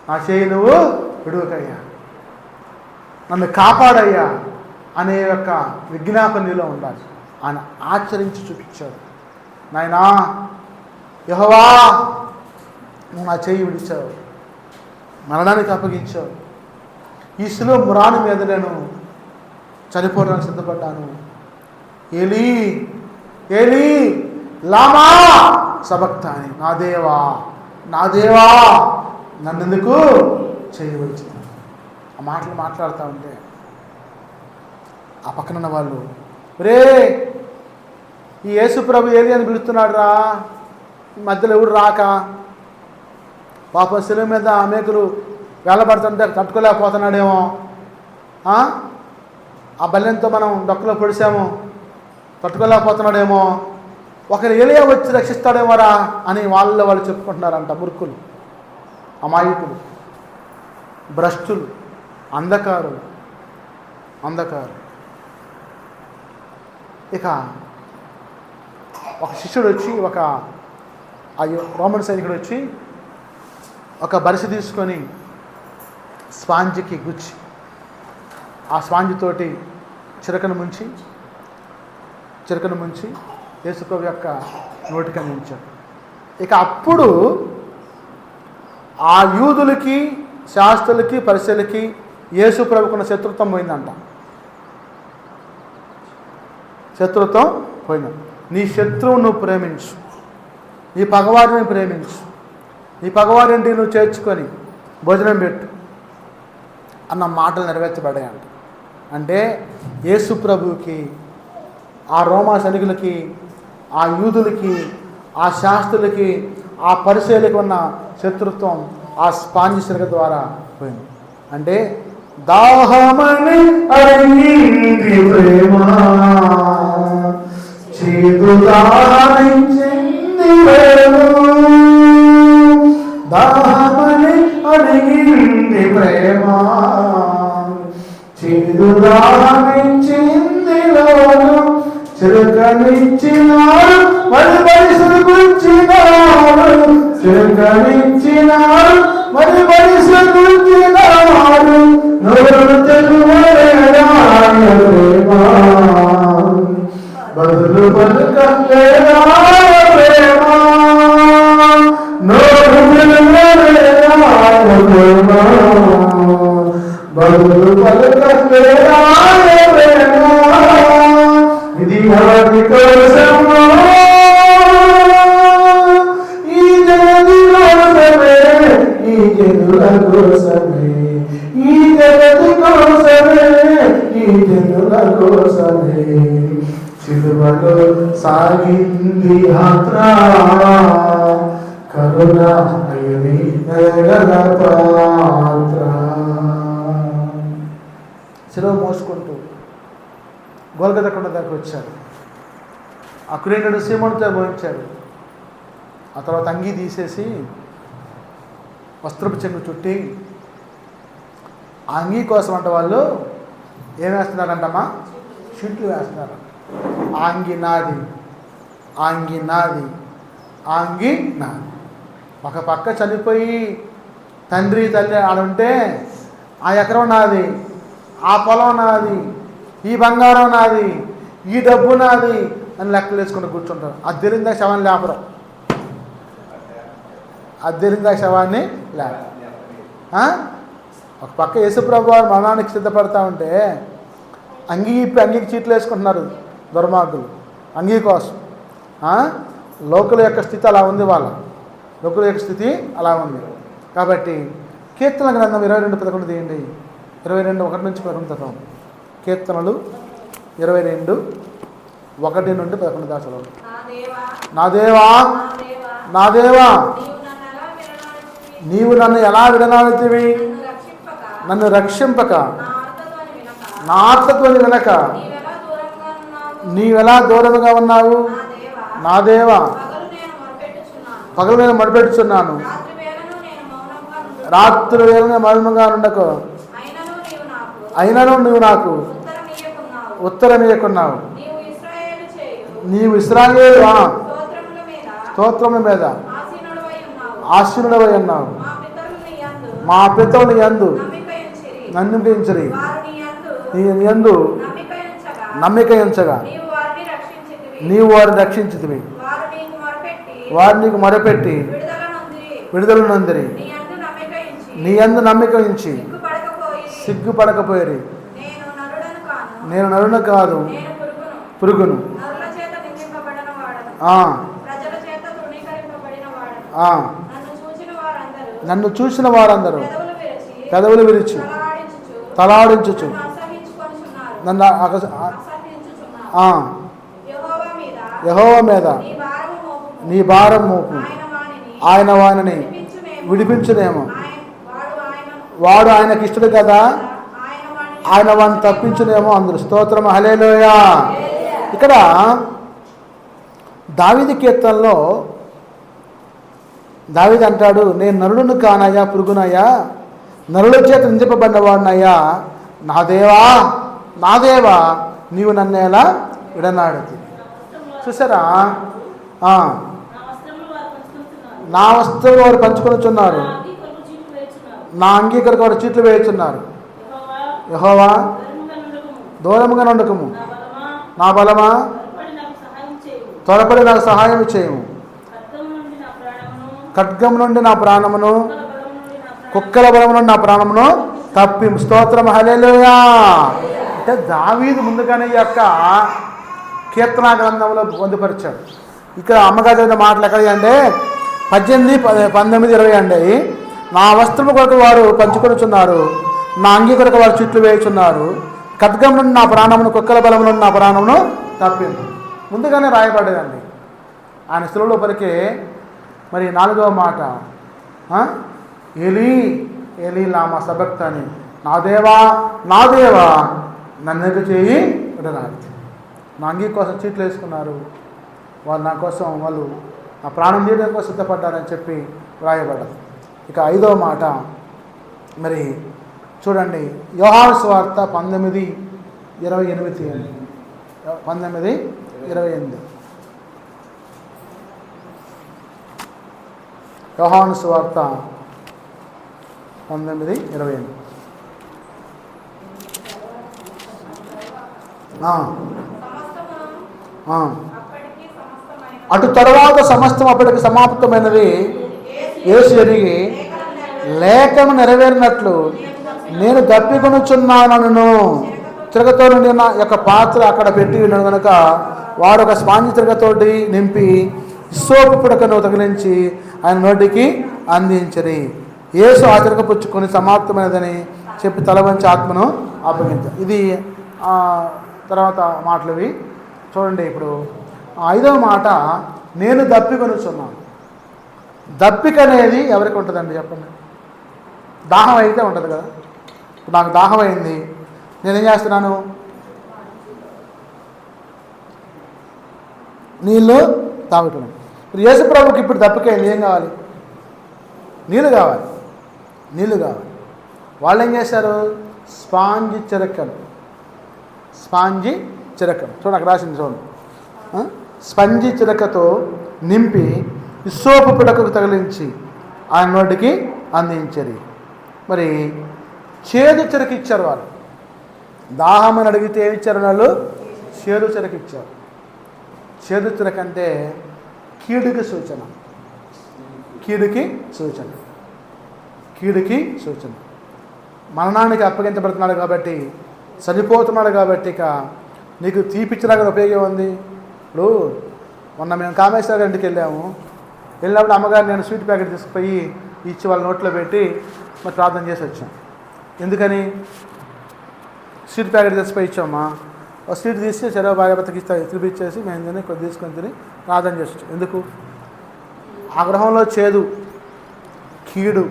నా చేయి నువ్వు విడువకయ్యా, నన్ను కాపాడయ్యా అనే యొక్క విజ్ఞాపన నీలో ఉండాలి. ఆయన ఆచరించి చూపించాడు. నాయనా యెహోవా నువ్వు నా చేయి విడిచావు, మరణానికి అప్పగించావు. ఈ శిలువ మ్రాను మీద నేను చనిపోవడానికి సిద్ధపడ్డాను. ఏలీ ఏలీ లామా సబక్తాని, నా దేవా నా దేవా నన్నెందుకు చేయి విడిచావు. ఆ మాటలు మాట్లాడుతూ ఉంటే ఆ పక్కనున్న వాళ్ళు, రే ఈ యేసు ప్రభు ఏలి అని పిలుస్తున్నాడు రా, మధ్యలో ఎవడు రాక, పాప శిలువ మీద అనేకులు వేలబడుతుంటే తట్టుకోలేకపోతున్నాడేమో, ఆ బల్లెంతో మనం డొక్కలో పొడిసాము తట్టుకోలేకపోతున్నాడేమో, ఒకరు ఏలియా వచ్చి రక్షిస్తాడేమోరా అని వాళ్ళు చెప్పుకుంటున్నారంట. మురుకులు, అమాయకులు, భ్రష్టులు, అంధకారులు. ఇక ఒక శిష్యుడు వచ్చి, ఒక రోమన్ సైనికుడు వచ్చి ఒక బరిసె తీసుకొని స్పాంజికి గుచ్చి ఆ స్పాంజితోటి చిరకను ముంచి యేసుప్రభు యొక్క నోటికి అందించాడు. ఇక అప్పుడు ఆ యూదులకి, శాస్త్రులకి, పరిసయులకి యేసుప్రభుకున్న శత్రుత్వం పోయిందంట. శత్రుత్వం పోయిందంట. నీ శత్రువు నువ్వు ప్రేమించు, నీ పగవారిని ప్రేమించు, నీ పగవారింటికి నువ్వు చేర్చుకొని భోజనం పెట్టు అన్న మాటలు నెరవేర్చబడ్డాయంట. అంటే యేసు ప్రభువుకి, ఆ రోమా సైనికులకి, ఆ యూదులకి, ఆ శాస్త్రులకి, ఆ పరిశీలికి ఉన్న శత్రుత్వం ఆ స్పాంజి సిరక ద్వారా పోయింది. అంటే దాహమని అడిగింది ప్రేమ, చేదు దాహించింది వేణు. దాహమని అడిగింది ప్రేమ, చేదు దాహించింది వేణు. చిరకనిచ్చినాడు మరి పరిశుద్ధుచ్చినాడు, చిరకనిచ్చినాడు మరి పరిశుద్ధుచ్చినాడు. నోరు తెలుగులేదా ప్రేమ, బదులు పలుకలేదా ప్రేమ. నోరు తెలుగులేదా ప్రేమ, బదులు పలుకలేదా ప్రేమ. ఇది వారి కోసము, ఈ జగతి కోసమే, ఈ జనుల కోసమే, ఈ జగతి కోసమే, ఈ జనుల కోసమే. సిలువలో సాగింది యాత్ర, కరుణ అయని పాత్ర. సిలువ మోసుకుంటూ గోల్గొతా కొండ దగ్గరకు వచ్చాడు. ఆ కురేనుడు సీమోనుతో భోంచాడు. ఆ తర్వాత అంగీ తీసేసి వస్త్రపు చెంగు చుట్టి ఆ అంగీ కోసం అంట వాళ్ళు ఏం వేస్తున్నారంటమ్మా? షీట్లు వేస్తున్నారు. ఆ అంగీ నాది, ఆ అంగీ నాది, ఆ అంగీ నాది. ఒక పక్క చనిపోయి తండ్రి తల్లి ఆడుంటే ఆ ఎకరం నాది, ఆ పొలం నాది, ఈ బంగారం నాది, ఈ డబ్బు నాది అని లెక్కలు వేసుకుంటూ కూర్చుంటారు. అది తెలిందా శవాన్ని లేపరం, అది తెలిందా శవాన్ని లేపరం. ఒక పక్క యేసుప్రభు వారు మరణానికి సిద్ధపడతా ఉంటే అంగీకి చీట్లు వేసుకుంటున్నారు దుర్మార్గులు అంగీ కోసం. లోకుల యొక్క స్థితి అలా ఉంది, వాళ్ళ లోకుల యొక్క స్థితి అలా ఉంది. కాబట్టి కీర్తన గ్రంథం 22:11 తీయండి. 22:1-11 కీర్తనలు 22:1-11 దాకా చదవండి. నా దేవా, నా దేవా, నీవు నన్ను ఎలా విడనాడుతివి, నన్ను రక్షింపక, నా ఆర్తత్వాన్ని వినక నీవెలా దూరముగా ఉన్నావు. నా దేవా, పగలు నేను మొదలుపెట్టుచున్నాను, రాత్రి వేళ మౌనంగా ఉండకు, అయినను నువ్వు నాకు ఉత్తరమీయకున్నావు. నీవు ఇశ్రాయేలు స్తోత్రముల మీద ఆశీనుడవై ఉన్నావు. మా పితరుని యందు నమ్మికయించిరి, నీ యందు నమ్మిక ఉంచగా నీవు వారిని రక్షించితివి. వారు నీకు మొరపెట్టి విడుదల నొందిరి, నీ యందు నమ్మిక ఉంచి సిగ్గుపడకపోయిరి. నేను నరును కాదు, పురుగును. నన్ను చూసిన వారందరూ పెదవులు విరిచి తలాడించుచు నన్ను యెహోవా మీద నీ భారం మోపు, ఆయన వానిని విడిపించునేమో. వాడు ఆయనకి ఇష్టడు కదా, ఆయన వాడిని తప్పించునేమో. అందరూ స్తోత్రం, హల్లెలూయా. ఇక్కడ దావీదు కీర్తనలో దావీదు అంటాడు, నేను నరుడును కానయ్యా, పురుగునయ్యా, నరుల చేత నిందింపబడినవాడినయ్యా. నా దేవా, నా దేవా, నీవు నన్ను ఎలా విడనాడుతు. చూసారా, నా వస్తువులు వారు పంచుకొనుచున్నారు, నా అంగీకరకు వారు చీట్లు వేయుచున్నారు. యెహోవా, దూరముగా నుండకుము, నా బలమా, త్వరపడి నాకు సహాయం చేయము. ఖడ్గం నుండి నా ప్రాణమును, కుక్కల బలము నుండి నా ప్రాణమును తప్పి. స్తోత్రం, హల్లెలూయా. అంటే దావీదు ముందుగానే ఈ యొక్క కీర్తనా గ్రంథంలో పొందుపరిచాడు. ఇక్కడ అమ్మగారు చదివిన మాటలు ఎక్కడ అంటే 18, 19, 20 అండి. నా వస్త్రము కొరకు వారు పంచుకొనుచున్నారు, నా అంగీ కొరకు వారు చుట్లు వేయుచున్నారు. ఖడ్గం నుండి నా ప్రాణమును, కుక్కల బలము నుండి నా ప్రాణమును తప్పింది. ముందుగానే రాయబడ్డదండి. ఆయన స్థితిలో పలికే మరి 4వ మాట, ఏలీ ఏలీ లామా సబక్తాని, నా దేవా నా దేవా నన్నెందుకు చేయి విడనాడు. నా అంగీ కోసం చీట్లు వేసుకున్నారు, వాళ్ళు నా కోసం వాళ్ళు నా ప్రాణం తీయడం కోసం సిద్ధపడ్డారని చెప్పి వ్రాయబడ్డది. ఇక 5వ మాట మరి చూడండి, యోహాను సువార్త 19:28. 19:28 యోహాను సువార్త 19:28. అటు తరువాత సమస్తం అప్పటికి సమాప్తమైనది యేసు ఎరిగి, లేఖను నెరవేరినట్లు నేను దప్పికొనుచున్నానను తిరగతో నిండిన యొక్క పాత్ర అక్కడ పెట్టి ఉన్నాడు కనుక వారు ఒక స్పాంజి తిరగతోటి నింపి సోపు పుడకను తగిలించి ఆయన నోటికి అందించరి. యేసు ఆ తిరగ పుచ్చుకొని సమాప్తమైనదని చెప్పి తల వంచి ఆత్మను అప్పగించారు. ఇది తర్వాత మాటలు ఇవి చూడండి. ఇప్పుడు 5వ మాట, నేను దప్పికొనుచున్నాను. దప్పిక అనేది ఎవరికి ఉంటుందండి చెప్పండి? దాహం అయితే ఉంటుంది కదా. నాకు దాహం అయింది, నేనేం చేస్తున్నాను? నీళ్ళు తాగుతున్నాను. ఇప్పుడు యేసు ప్రభుకి ఇప్పుడు దప్పికైంది, ఏం కావాలి? నీళ్ళు కావాలి. వాళ్ళు ఏం చేశారు? స్పాంజి చిరకను చూడండి, అక్కడ రాసింది చూడండి. స్పంజి చిరకతో నింపి ఇస్సోపు పిడకకు తగిలించి ఆయన నోటికి అందించరు. మరి చేదు చిరక ఇచ్చారు వాళ్ళు. దాహం అని అడిగితే ఏమి ఇచ్చారు వాళ్ళు? చేదు చిరక ఇచ్చారు. చేదు చిరక అంటే కీడుకి సూచన. మరణానికి అప్పగించబడుతున్నాడు కాబట్టి, చనిపోతున్నాడు కాబట్టి ఇక నీకు తీపిచ్చినా కదా ఉపయోగం ఉంది. ఇప్పుడు మొన్న మేము కామేశ్వర ఇంటికి వెళ్ళినప్పుడు అమ్మగారు నేను స్వీట్ ప్యాకెట్ తీసుకుపోయి ఇచ్చి వాళ్ళ నోట్లో పెట్టి మరి ప్రార్థన చేసి వచ్చాం. ఎందుకని? స్వీట్ ప్యాకెట్ తీసుకుపోయి ఇచ్చామా, ఒక స్వీట్ తీసి చెరవ భార్యభర్తకి తినిపించేసి మేము తిని కొద్ది తీసుకొని తిని ప్రార్థన చేసి వచ్చాం. ఎందుకు? ఆ గృహంలో చేదు కీడు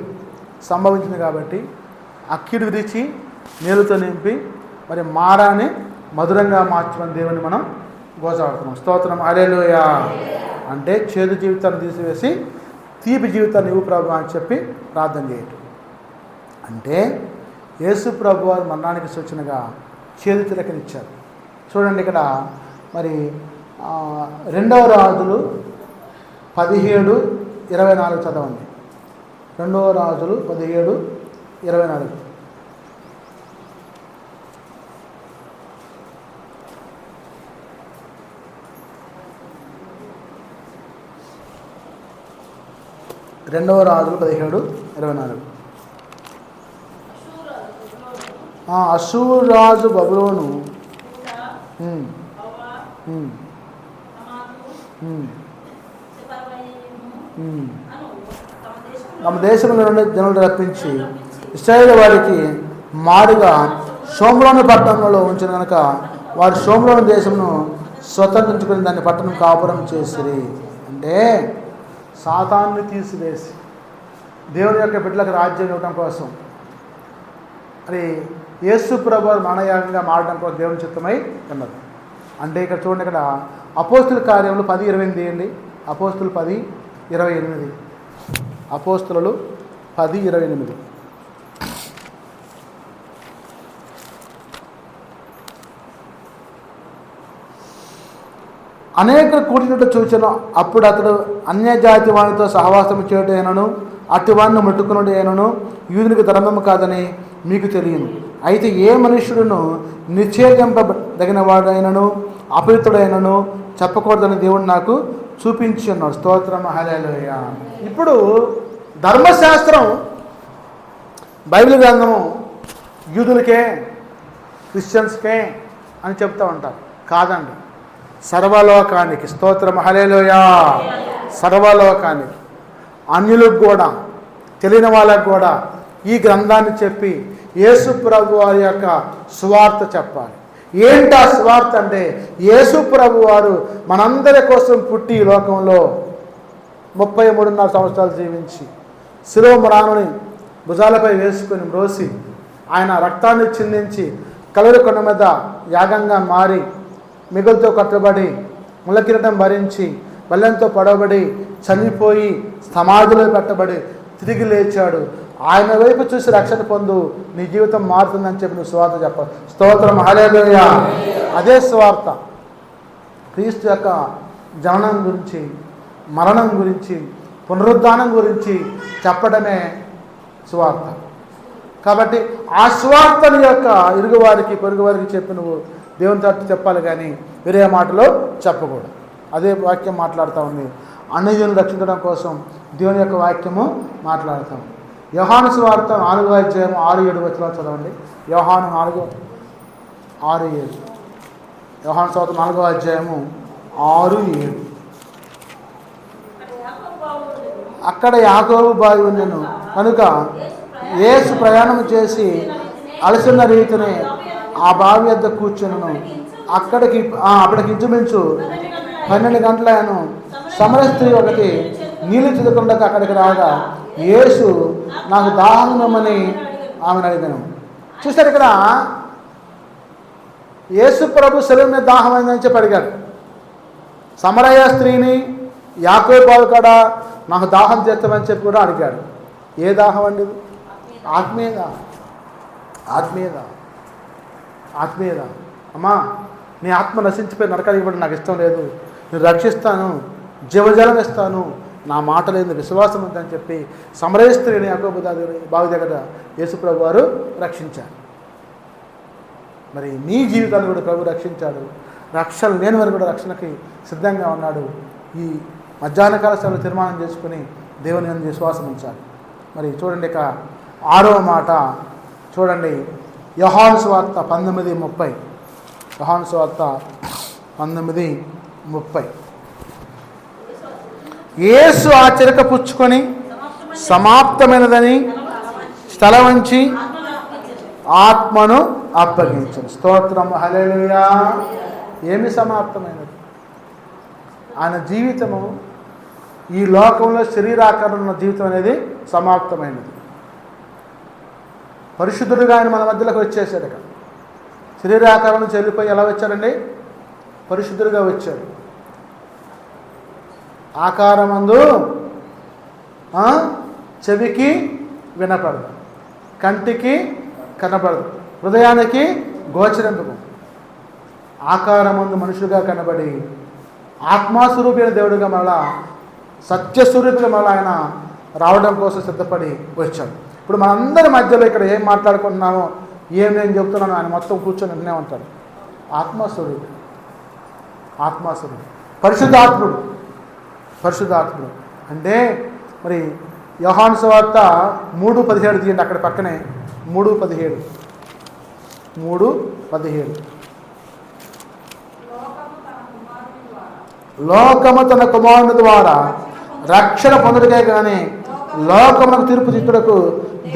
సంభవించింది కాబట్టి ఆ కీడు విరిచి నీళ్ళతో నింపి మరి మారాన్ని మధురంగా మార్చమని దేవుని మనం గోచాడుతున్నాం. స్తోత్రం, హల్లెలూయా. అంటే చేదు జీవితాన్ని తీసివేసి తీపి జీవితాన్ని ఇవ్వు ప్రభు అని చెప్పి ప్రార్థన చేయటం. అంటే యేసు ప్రభు వారు మరణానికి సూచనగా చేదు చిరకనిచ్చారు. చూడండి ఇక్కడ మరి 2వ రాజులు 17:24 చదవండి. 2వ రాజులు 17:24. రెండవ రాజులు 17:24. అషూరు రాజు బబులోను తమ దేశంలో నుండి జనులు రప్పించి ఇశ్రాయేలు వారికి మారుగా షోమ్రోను పట్టణంలో ఉంచిన కనుక వారు షోమ్రోను దేశంను స్వతంత్రించుకుని దాన్ని పట్టణం కాపురం చేసిరి. అంటే సాతాన్ని తీసివేసి దేవుని యొక్క బిడ్డలకు రాజ్యం ఇవ్వడం కోసం, మరి యేసు ప్రభు మరణయాగంగా మారడం కోసం దేవుని చిత్తమై ఉన్నది. అంటే ఇక్కడ చూడండి, ఇక్కడ అపోస్తుల కార్యములు 10:28 తీయండి. అపోస్తులు 10:28. అపోస్తులు 10:28. అనేక కూడినట్టు చూచిన అప్పుడు అతడు అన్యజాతి వానితో సహవాసం చేయటైనను అటు వాడిని ముట్టుకున్నట్టు అయినను యూదునికి ధర్మము కాదని మీకు తెలియను. అయితే ఏ మనుష్యుడును నిషేధింపదగిన వాడైనను అపవిత్రుడైనను చెప్పకూడదని దేవుడు నాకు చూపించి ఉన్నాడు. స్తోత్రం, హల్లెలూయా. ఇప్పుడు ధర్మశాస్త్రం బైబిల్ గ్రంథము యూదులకే క్రిస్టియన్స్కే అని చెప్తూ ఉంటారు. కాదండి, సర్వలోకానికి. స్తోత్రం, హల్లెలూయా. సర్వలోకానికి, అన్యులకు కూడా, తెలియని వాళ్ళకు కూడా ఈ గ్రంథాన్ని చెప్పి యేసు ప్రభు వారి యొక్క సువార్త చెప్పాలి. ఏంటి ఆ సువార్త అంటే, యేసు ప్రభు వారు మనందరి కోసం పుట్టి ఈ లోకంలో 33.5 సంవత్సరాలు జీవించి శిలువ మ్రానుని భుజాలపై వేసుకొని మ్రోసి ఆయన రక్తాన్ని చిందించి కలువరి కొండ మీద యాగంగా మారి మిగులుతో కట్టబడి ముళ్ళకిరీటం భరించి బల్లెంతో పొడవబడి చనిపోయి సమాధిలో పెట్టబడి తిరిగి లేచాడు. ఆయన వైపు చూసి రక్షణ పొందు, నీ జీవితం మారుతుందని చెప్పి నువ్వు సువార్త చెప్పాలి. స్తోత్రం, హల్లెలూయా. అదే సువార్త. క్రీస్తు యొక్క జననం గురించి, మరణం గురించి, పునరుద్ధానం గురించి చెప్పడమే సువార్త. కాబట్టి ఆ సువార్తని యొక్క ఇరుగు వారికి పొరుగు వారికి చెప్పి నువ్వు దేవుని తట్టు చెప్పాలి, కానీ వేరే మాటలో చెప్పకూడదు. అదే వాక్యం మాట్లాడుతూ ఉంది. అన్యజనులను రక్షించడం కోసం దేవుని యొక్క వాక్యము మాట్లాడతాం. యోహాను సువార్త 4వ అధ్యాయం 6-7 వచనాలు చదవండి. యోహాను 4:6-7. యోహాను సువార్త 4వ అధ్యాయము 6-7. అక్కడ యాకోబు బావి ఉండెను కనుక యేసు ప్రయాణం చేసి అలసిన రీతిని ఆ బావి వద్ద కూర్చును. అప్పటికి ఇంచుమించు 12 గంటలను సమర స్త్రీ ఒకటి నీళ్ళు చిదకుండా అక్కడికి రాగా యేసు నాకు దాహమని ఆమెను అడిగాను. చూసారు, ఇక్కడ యేసు ప్రభు శిలువ మీద దాహమైందని చెప్పి అడిగాడు. సమరయ స్త్రీని యాకోబు బావి కాడ నాకు దాహం చేస్తామని చెప్పి కూడా అడిగాడు. ఏ దాహం అండి? ఆత్మీయ దాహం. అమ్మా, నీ ఆత్మ నశించిపోయి నరకానికి ఇవ్వడం నాకు ఇష్టం లేదు, నేను రక్షిస్తాను, జీవజలం ఇస్తాను, నా మాట లేదు, విశ్వాసం ఉందని చెప్పి సమరయ స్త్రీని యాకోబు బావి దగ్గర యేసుప్రభు వారు రక్షించారు. మరి నీ జీవితాన్ని కూడా ప్రభు రక్షించాడు. రక్షణ లేని వారు కూడా రక్షణకి సిద్ధంగా ఉన్నాడు. ఈ మధ్యాహ్నకాల సమయంలో తీర్మానం చేసుకుని దేవుని యందు విశ్వాసం ఉంచాలి. మరి చూడండి, ఇక 6వ మాట చూడండి. యోహాను సువార్త 19:30. యోహాను సువార్త 19:30. యేసు ఆ చిరక పుచ్చుకొని సమాప్తమైనదని తల వంచి ఆత్మను అప్పగించను. స్తోత్రం, హల్లెలూయా. ఏమి సమాప్తమైనది? ఆయన జీవితము ఈ లోకంలో శరీరాకారం ఉన్న జీవితం అనేది సమాప్తమైనది. పరిశుద్ధుడిగా ఆయన మన మధ్యలోకి వచ్చేసాడు. ఇక్కడ శరీరాకారం నుంచి వెళ్ళిపోయి ఎలా వచ్చాడండి? పరిశుద్ధుడిగా వచ్చాడు. ఆకారమందు చెవికి వినపడదు, కంటికి కనపడదు, హృదయానికి గోచరింపదు. ఆకారమందు మనుషులుగా కనబడి ఆత్మస్వరూపైన దేవుడిగా మళ్ళా సత్యస్వరూపిగా మళ్ళీ ఆయన రావడం కోసం సిద్ధపడి వచ్చాడు. ఇప్పుడు మనందరి మధ్యలో ఇక్కడ ఏం మాట్లాడుకుంటున్నామో, ఏం నేను చెప్తున్నానో ఆయన మొత్తం కూర్చొని వినే ఉంటాడు. ఆత్మస్వరూపుడు, పరిశుద్ధాత్ముడు అంటే మరి యోహాను సువార్త 3:17 తీయండి. అక్కడ పక్కనే 3:17. లోకము తన కుమారుని ద్వారా రక్షణ పొందుటకే కానీ లోకమునకు తీర్పు తీర్చుటకు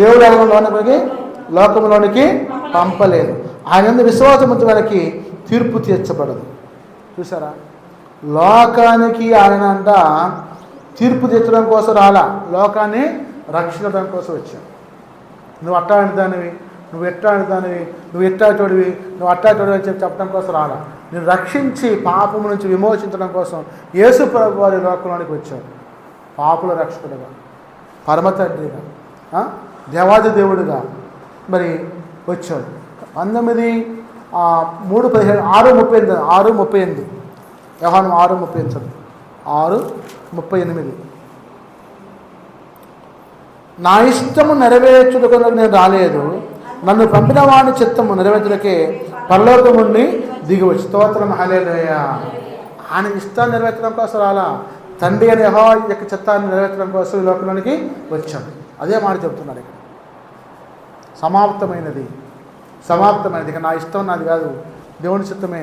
దేవుడు లోకములోనికి పంపలేదు. ఆయన విశ్వాసం ఉంచిన వారికి తీర్పు తీర్చబడదు. చూసారా, లోకానికి ఆయన అంట తీర్పు తీర్చడం కోసం రాలా, లోకాన్ని రక్షించడం కోసం వచ్చాడు. నువ్వు అట్టాంటి దానివి, నువ్వు ఎట్టాంటి దానివి, నువ్వు ఎట్టాటోడివి, నువ్వు అట్టాటోడివి అని చెప్పడం కోసం రాలా, నేను రక్షించి పాపము నుంచి విమోచించడం కోసం యేసు ప్రభు వారి లోకంలోనికి వచ్చాడు. పాపుల రక్షకుడుగా, పరమ తండ్రిగా, దేవాది దేవుడిగా మరి వచ్చాడు. 6:38 యోహాను 6:38 6:38. నా ఇష్టము నెరవేర్చుటకు నేను రాలేదు, నన్ను పంపిన వాని చిత్తము నెరవేర్చుటకే పరలోకం నుండి దిగివచ్చు. స్తోత్రం, హల్లెలూయా. ఆయన ఇష్టాన్ని నెరవేర్చడం కోసం రాలా, తండ్రి అనే యెహోవా యొక్క చిత్తాన్ని నెరవేర్చడం కోసం ఈ లోకంలోనికి వచ్చాడు. అదే మాట చెప్తున్నాడు ఇక్కడ. సమాప్తమైనది. ఇక నా ఇష్టం నాది కాదు, దేవుని చిత్తమే,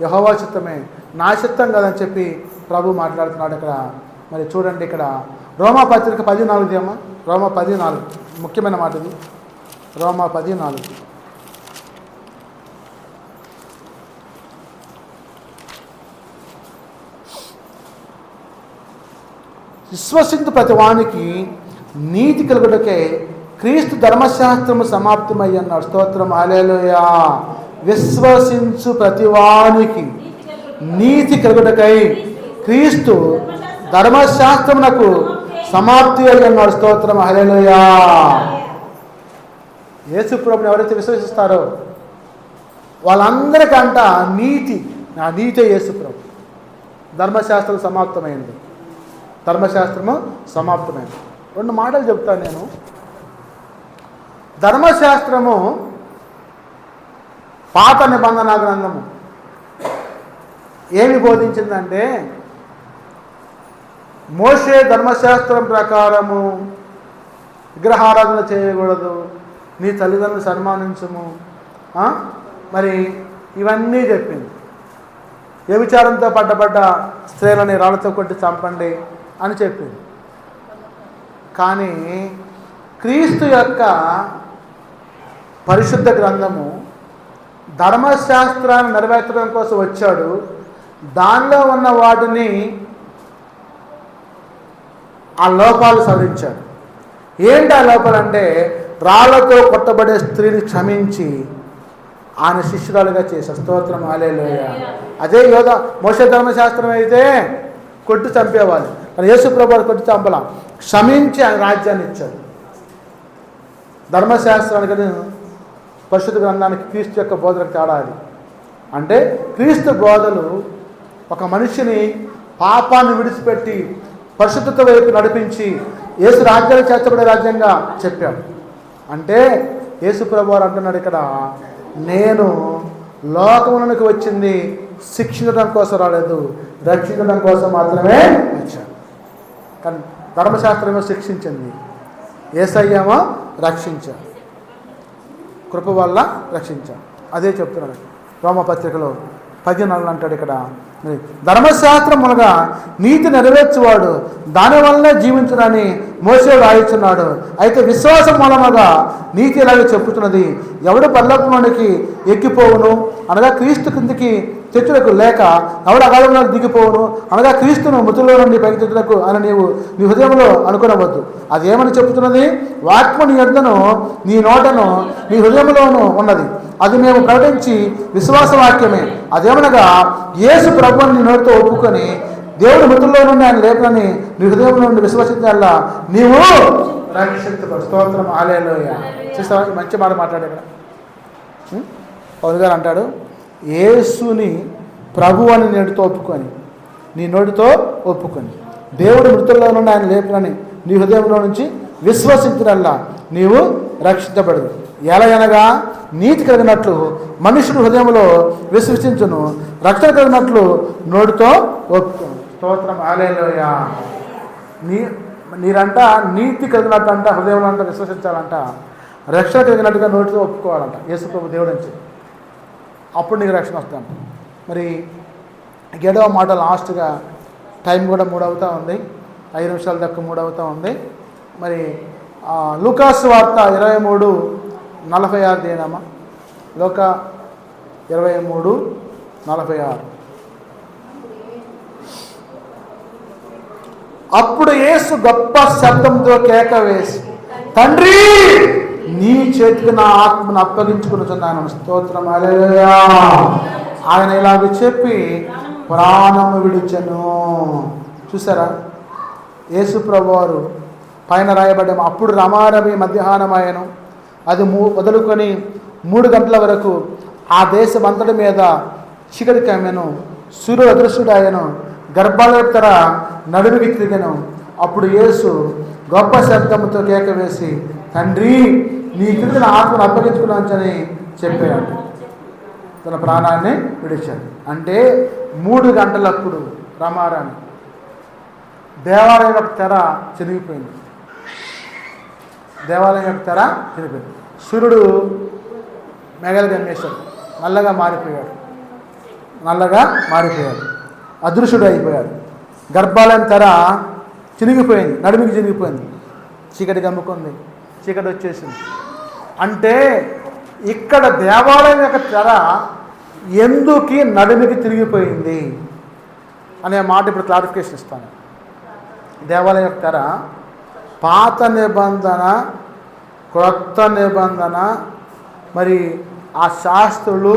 యెహోవా చిత్తమే, నా చిత్తం కాదని చెప్పి ప్రభు మాట్లాడుతున్నాడు ఇక్కడ. మరి చూడండి, ఇక్కడ రోమా పత్రిక 10:4 అమ్మా. రోమా 10:4 ముఖ్యమైన మాట ఇది. రోమా 10:4. విశ్వసించు ప్రతి వానికి నీతి కలుగుటకే క్రీస్తు ధర్మశాస్త్రము సమాప్తమయ్యి అన్నాడు. స్తోత్రం, హల్లెలూయా. విశ్వసించు ప్రతివానికి నీతి కలుగుటకై క్రీస్తు ధర్మశాస్త్రమునకు సమాప్తి అయ్యి అన్నాడు. స్తోత్రం, హల్లెలూయా. యేసు ప్రభువుని ఎవరైతే విశ్వసిస్తారో వాళ్ళందరికంట నీతి, నా నీతే యేసు ప్రభు. ధర్మశాస్త్రం సమాప్తమైంది, ధర్మశాస్త్రము సమాప్తమైంది. 2 మాటలు చెప్తాను నేను. ధర్మశాస్త్రము పాత నిబంధన గ్రంథము ఏమి బోధించిందంటే, మోషే ధర్మశాస్త్రం ప్రకారము విగ్రహారాధన చేయకూడదు, నీ తల్లిదండ్రులు సన్మానించము, మరి ఇవన్నీ చెప్పింది. వ్యభిచారంతో పడ్డ స్త్రీలని రాళ్ళతో కొట్టి చంపండి అని చెప్పింది. కానీ క్రీస్తు యొక్క పరిశుద్ధ గ్రంథము ధర్మశాస్త్రాన్ని నెరవేర్చడం కోసం వచ్చాడు. దానిలో ఉన్న వాటిని, ఆ లోపాలు సవరించాడు. ఏంటి ఆ లోపాలంటే, రాళ్లతో కొట్టబడే స్త్రీని క్షమించి ఆయన శిష్యురాలుగా చేశాడు. స్తోత్రం, హల్లెలూయా. అదే మోషే ధర్మశాస్త్రం అయితే కొట్టి చంపేవాళ్ళు, కానీ యేసు ప్రభువు కొట్టి చంపలా, క్షమించి ఆయన రాజ్యాన్ని ఇచ్చాడు. ధర్మశాస్త్రానికి పరిశుద్ధ గ్రంథానికి క్రీస్తు యొక్క బోధనకు తేడా అది. అంటే క్రీస్తు బోధలు ఒక మనిషిని పాపాన్ని విడిచిపెట్టి పరిశుద్ధత వైపు నడిపించి యేసు రాజ్యాన్ని చేర్చబడే రాజ్యంగా చెప్పాడు. అంటే యేసు ప్రభు వారు అంటున్నాడు ఇక్కడ, నేను లోకమునకు వచ్చింది శిక్షించడం కోసం రాలేదు, రక్షించడం కోసం మాత్రమే వచ్చాను. కానీ ధర్మశాస్త్రమేమో శిక్షించింది, యేసయ్యేమో రక్షించాడు, కృప వల్ల రక్షించాడు. అదే చెప్తున్నాడు రోమపత్రికలో 14 అంటాడు ఇక్కడ, ధర్మశాస్త్రం మునగా నీతి నెరవేర్చువాడు దానివల్లనే జీవించునని మోషే రాయిస్తున్నాడు. అయితే విశ్వాసం మూలముగా నీతి ఇలాగే చెప్పుతున్నది, ఎవడు పరలోకములోనికి ఎక్కిపోవును అనగా క్రీస్తు కిందికి తెచ్చుటకు, లేక ఎవడు అగాధంలోకి దిగిపోవును అనగా క్రీస్తును మృతుల్లో నుండి పైకి తెచ్చుటకు అని నీవు నీ హృదయంలో అనుకునవద్దు. అది ఏమని చెప్తున్నది? వాక్యము నీ యొద్దను నీ నోటను నీ హృదయంలోనూ ఉన్నది, అది మేము ప్రకటించి విశ్వాస వాక్యమే. అదేమనగా యేసు ప్రభువుని నీ నోటితో ఒప్పుకొని దేవుడు మృతుల్లో నుండి ఆయన లేపనని నీ హృదయం నుండి విశ్వసించాలా నీవు రక్షించబడు. స్తోత్రం, హల్లెలూయా. చూస్తావా, మంచి మాట మాట్లాడాడు పౌలు గారు. అంటాడు, యేసుని ప్రభు అని నోటితో ఒప్పుకొని, నీ నోటితో ఒప్పుకొని దేవుడు మృతుల్లో నుండి ఆయన లేపనని నీ హృదయంలో నుంచి విశ్వసించినల్లా నీవు రక్షించబడదు. ఎలా అనగా నీతి కలిగినట్లు మనుషుడు హృదయంలో విశ్వసించును, రక్షణ కలిగినట్లు నోటితో ఒప్పుకోను. స్తోత్రం, హల్లెలూయా. నీరంట నీతి కలిగినట్టు అంట హృదయంలో అంట విశ్వసించాలంట, రక్షణ కలిగినట్టుగా నోటితో ఒప్పుకోవాలంట యేసు ప్రభు దేవుడు అని చెప్పి, అప్పుడు నీకు రక్షణ వస్తాను. మరి 7వ మాట లాస్ట్గా, టైం కూడా 3 అవుతూ ఉంది, 5 నిమిషాల దాకా 3 అవుతూ ఉంది. మరి లూకాసు వార్త 23:46 దేనమ్మా, లూకా 23:46. అప్పుడు యేసు గొప్ప శబ్దంతో కేక వేసి, తండ్రి నీ చేతికి నా ఆత్మను అప్పగించుకున్నాను. స్తోత్రం, హల్లెలూయా. ఆయన ఇలాగ చెప్పి ప్రాణము విడిచెను. చూసారా, యేసు ప్రభువారు పైన రాయబడ్డ, అప్పుడు రమారమి మధ్యాహ్నం ఆయను, అది మొదలుకొని 3 గంటల వరకు ఆ దేశం అంతటి మీద చీకటి కమ్మెను, సూర్యుడు అదృశ్యుడాయను, గర్భాలయ తర నడుముకి తిరిగెను. అప్పుడు యేసు గొప్ప శబ్దంతో కేక వేసి, తండ్రి నీ క్రింద నా ఆత్మను అప్పగించుకున్నానని చెప్పాడు. తన ప్రాణాన్ని విడిచాడు. అంటే 3 గంటలప్పుడు రమారాని దేవాలయం యొక్క తెర చిరిగిపోయింది. దేవాలయం యొక్క తెర చిరిగిపోయింది. సూర్యుడు మేఘాలు గమ్మేశాడు, నల్లగా మారిపోయాడు, అదృశ్యుడు అయిపోయాడు. గర్భాలయం తెర చినిగిపోయింది, నడుమికి చినిగిపోయింది, చీకటి గమ్ముకుంది, చీకటి వచ్చేసింది. అంటే ఇక్కడ దేవాలయం యొక్క తెర ఎందుకు నడుమికి తిరిగిపోయింది అనే మాట ఇప్పుడు క్లారిఫికేషన్ ఇస్తాను. దేవాలయం యొక్క తెర పాత నిబంధన, క్రొత్త నిబంధన, మరి ఆ శాస్త్రులు,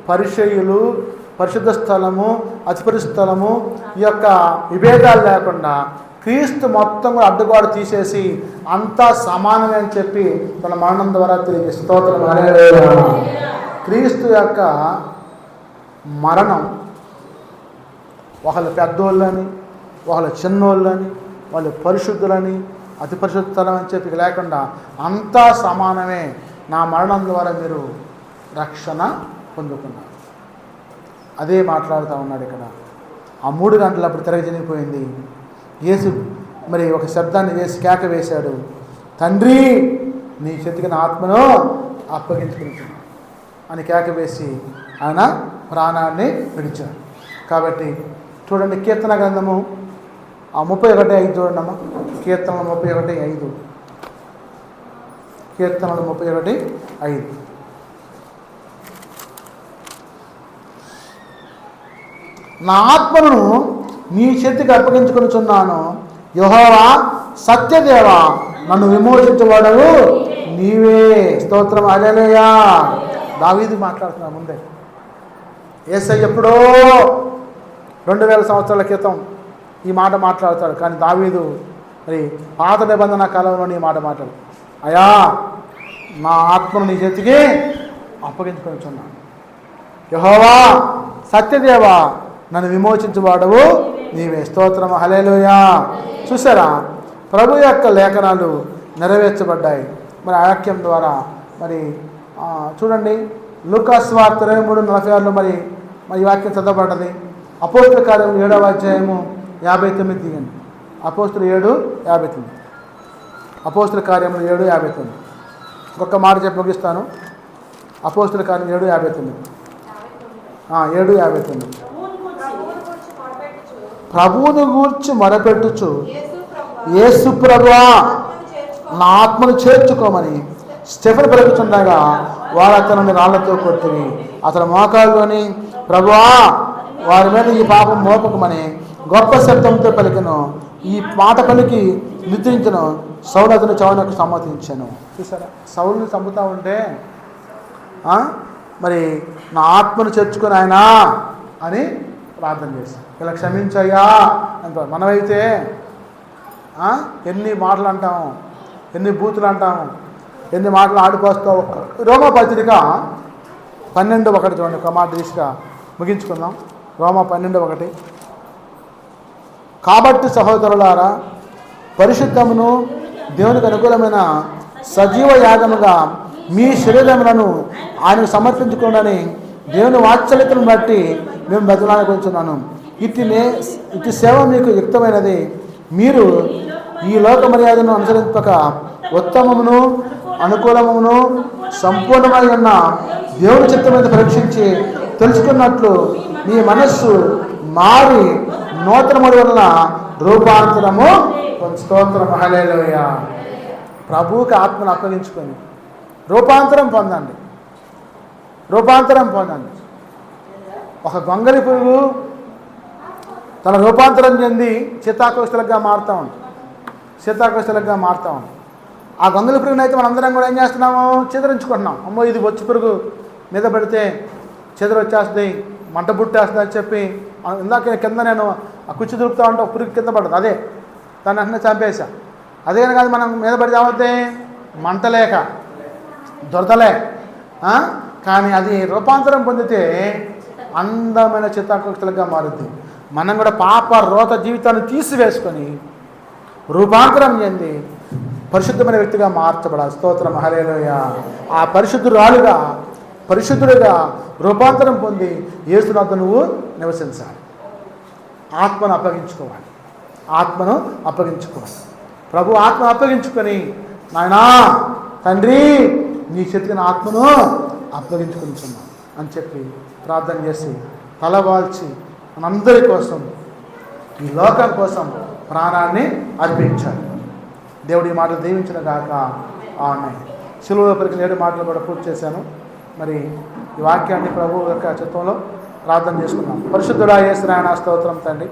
పరిచయులు, పరిశుద్ధ స్థలము, అతిపరిశుద్ధ స్థలము ఈ యొక్క విభేదాలు లేకుండా క్రీస్తు మొత్తం కూడా అడ్డుగోడ తీసేసి అంతా సమానమే అని చెప్పి తన మరణం ద్వారా తిరిగి స్తోత్రం. క్రీస్తు యొక్క మరణం ఒకళ్ళు పెద్దోళ్ళని, ఒకళ్ళు చిన్నోళ్ళని, వాళ్ళు పరిశుద్ధులని, అతి పరిశుద్ధ స్థలం అని చెప్పి లేకుండా అంతా సమానమే. నా మరణం ద్వారా మీరు రక్షణ పొందుకున్నారు. అదే మాట్లాడుతూ ఉన్నాడు ఇక్కడ. ఆ 3 గంటలప్పుడు తిరగజనిపోయింది. యేసు మరి ఒక శబ్దాన్ని వేసి కేక వేశాడు, తండ్రి నీ చేతికి నా ఆత్మను అప్పగించుకుంటున్నాను అని కేక వేసి ఆయన ప్రాణాన్ని విడిచాడు. కాబట్టి చూడండి, కీర్తన గ్రంథము 31:5 చూడండమ్మా. కీర్తనలు 31:5. కీర్తనలు 31:5. నా ఆత్మను నీ చేతికి అప్పగించుకొనుచున్నాను, యెహోవా సత్యదేవా నన్ను విమోచించబడవు నీవే. స్తోత్రం. హల్లెలూయా. దావీదు మాట్లాడుతున్నాను ముందే. యేసయ్య ఎప్పుడో 2000 సంవత్సరాల క్రితం ఈ మాట మాట్లాడతాడు. కానీ దావీదు మరి పాత నిబంధన కాలంలో ఈ మాట మాట్లాడు, అయ్యా నా ఆత్మను నీ చేతికి అప్పగించుకొనుచున్నాను, యెహోవా సత్యదేవా నన్ను విమోచించువాడవు నీవే. స్తోత్రం. హల్లెలూయా. చూసారా, ప్రభు యొక్క లేఖనాలు నెరవేర్చబడ్డాయి మరి ఆ వాక్యం ద్వారా. మరి చూడండి, లూకా సువార్త 23:46 మరి ఈ వాక్యం చదవబడ్డది. అపోస్తుల కార్యములు 7వ అధ్యాయము 59 తీయండి. అపోస్తులు 7:59. అపోస్తుల కార్యములు 7:59. ఇంకొక మాట చెప్పి ముగిస్తాను. అపోస్తుల కార్యం 7:59. 7:59. ప్రభువును గూర్చి మొరపెట్టుచు, యేసు ప్రభువా నా ఆత్మను చేర్చుకోమని స్టెఫెను పలుకుచుండగా వారు అతనిని రాళ్లతో కొట్టిరి. అతని మోకాళ్ళలోని, ప్రభువా వారి మీద ఈ పాపం మోపకమని గొప్ప శబ్దంతో పలికెను. ఈ మాట పలికి నిద్రించను. సౌలు అతని చావునకు సమ్మతించాను. చూసారా, సౌలుని చంపుతా ఉంటే మరి నా ఆత్మను చేర్చుకొని ఆయన అని ప్రార్థన చేశాను. ఇలా క్షమించయ్యా అంట. మనమైతే ఎన్ని మాటలు అంటాము, ఎన్ని బూతులు అంటాము, ఎన్ని మాటలు ఆడిపోస్తావు. రోమపత్రిక 12:1 చూడండి. ఒక మాట తీసుగా ముగించుకుందాం. రోమ 12:1. కాబట్టి సహోదరులారా, పరిశుద్ధమును దేవునికి అనుకూలమైన సజీవ యాగముగా మీ శరీరములను ఆయనకు సమర్పించుకోండి. దేవుని వాత్సల్యతను బట్టి మేము బతిలాడుకుంటున్నాను. ఇటు సేవ మీకు యుక్తమైనది. మీరు ఈ లోక మర్యాదను అనుసరింపక ఉత్తమమును అనుకూలమును సంపూర్ణమై ఉన్న దేవుని చిత్తమైన పరీక్షించి తెలుసుకున్నట్లు మీ మనస్సు మారి నూతనముల వలన రూపాంతరము. స్తోత్రం. హల్లెలూయా. ప్రభువుకి ఆత్మను అప్పగించుకొని రూపాంతరం పొందండి. రూపాంతరం పొందండి. ఒక గొంగలి పురుగు తన రూపాంతరం చెంది సీతాకోశలుగా మారుతూ ఉంటుంది. సీతాకోశలుగా మారుతూ ఉంటుంది. ఆ గొంగలి పురుగుని అయితే మనందరం కూడా ఏం చేస్తున్నాము, చిదరించుకుంటున్నాం. అమ్మో ఇది బొచ్చు పురుగు మీద పెడితే చెదరు వచ్చేస్తుంది, మంట బుట్టేస్తుంది అని చెప్పి ఇందాక కింద నేను ఆ కుర్చీ దొరుకుతూ ఉంటే పురుగు కింద పడుతుంది. అదే దాన్ని వెంటనే చంపేసా. అదే కాదు, మనం మీద పడితే ఏమవుతాయి, మంటలేక దొరదలే. కానీ అది రూపాంతరం పొందితే అందమైన చిత్తాకోశలుగా మారుద్ది. మనం కూడా పాప రోత జీవితాన్ని తీసివేసుకొని రూపాంతరం చెంది పరిశుద్ధమైన వ్యక్తిగా మార్చబడాలి. స్తోత్రం. హల్లెలూయా. ఆ పరిశుద్ధురాలుగా, పరిశుద్ధుడిగా రూపాంతరం పొంది యేసునాథ నువ్వు నివసించాలి. ఆత్మను అప్పగించుకోవాలి. ఆత్మను అప్పగించుకోవాలి. ప్రభు ఆత్మను అప్పగించుకొని, నాయనా తండ్రి నీ చేతికి నా ఆత్మను అప్పగించుకుంటున్నాను అని చెప్పి ప్రార్థన చేసి తలవాల్చి మనందరి కోసం, ఈ లోకం కోసం ప్రాణాన్ని అర్పించాలి. దేవుడి మాటలు దీవించిన గాక. ఆమేన్. శిలువ పరికిన 7 మాటలు కూడా పూర్తి చేశాను. మరి ఈ వాక్యాన్ని ప్రభు యొక్క చిత్తంలో ప్రార్థన చేసుకున్నాం. పరిశుద్ధుడా యేసు నాయనా స్తోత్రం తండ్రి.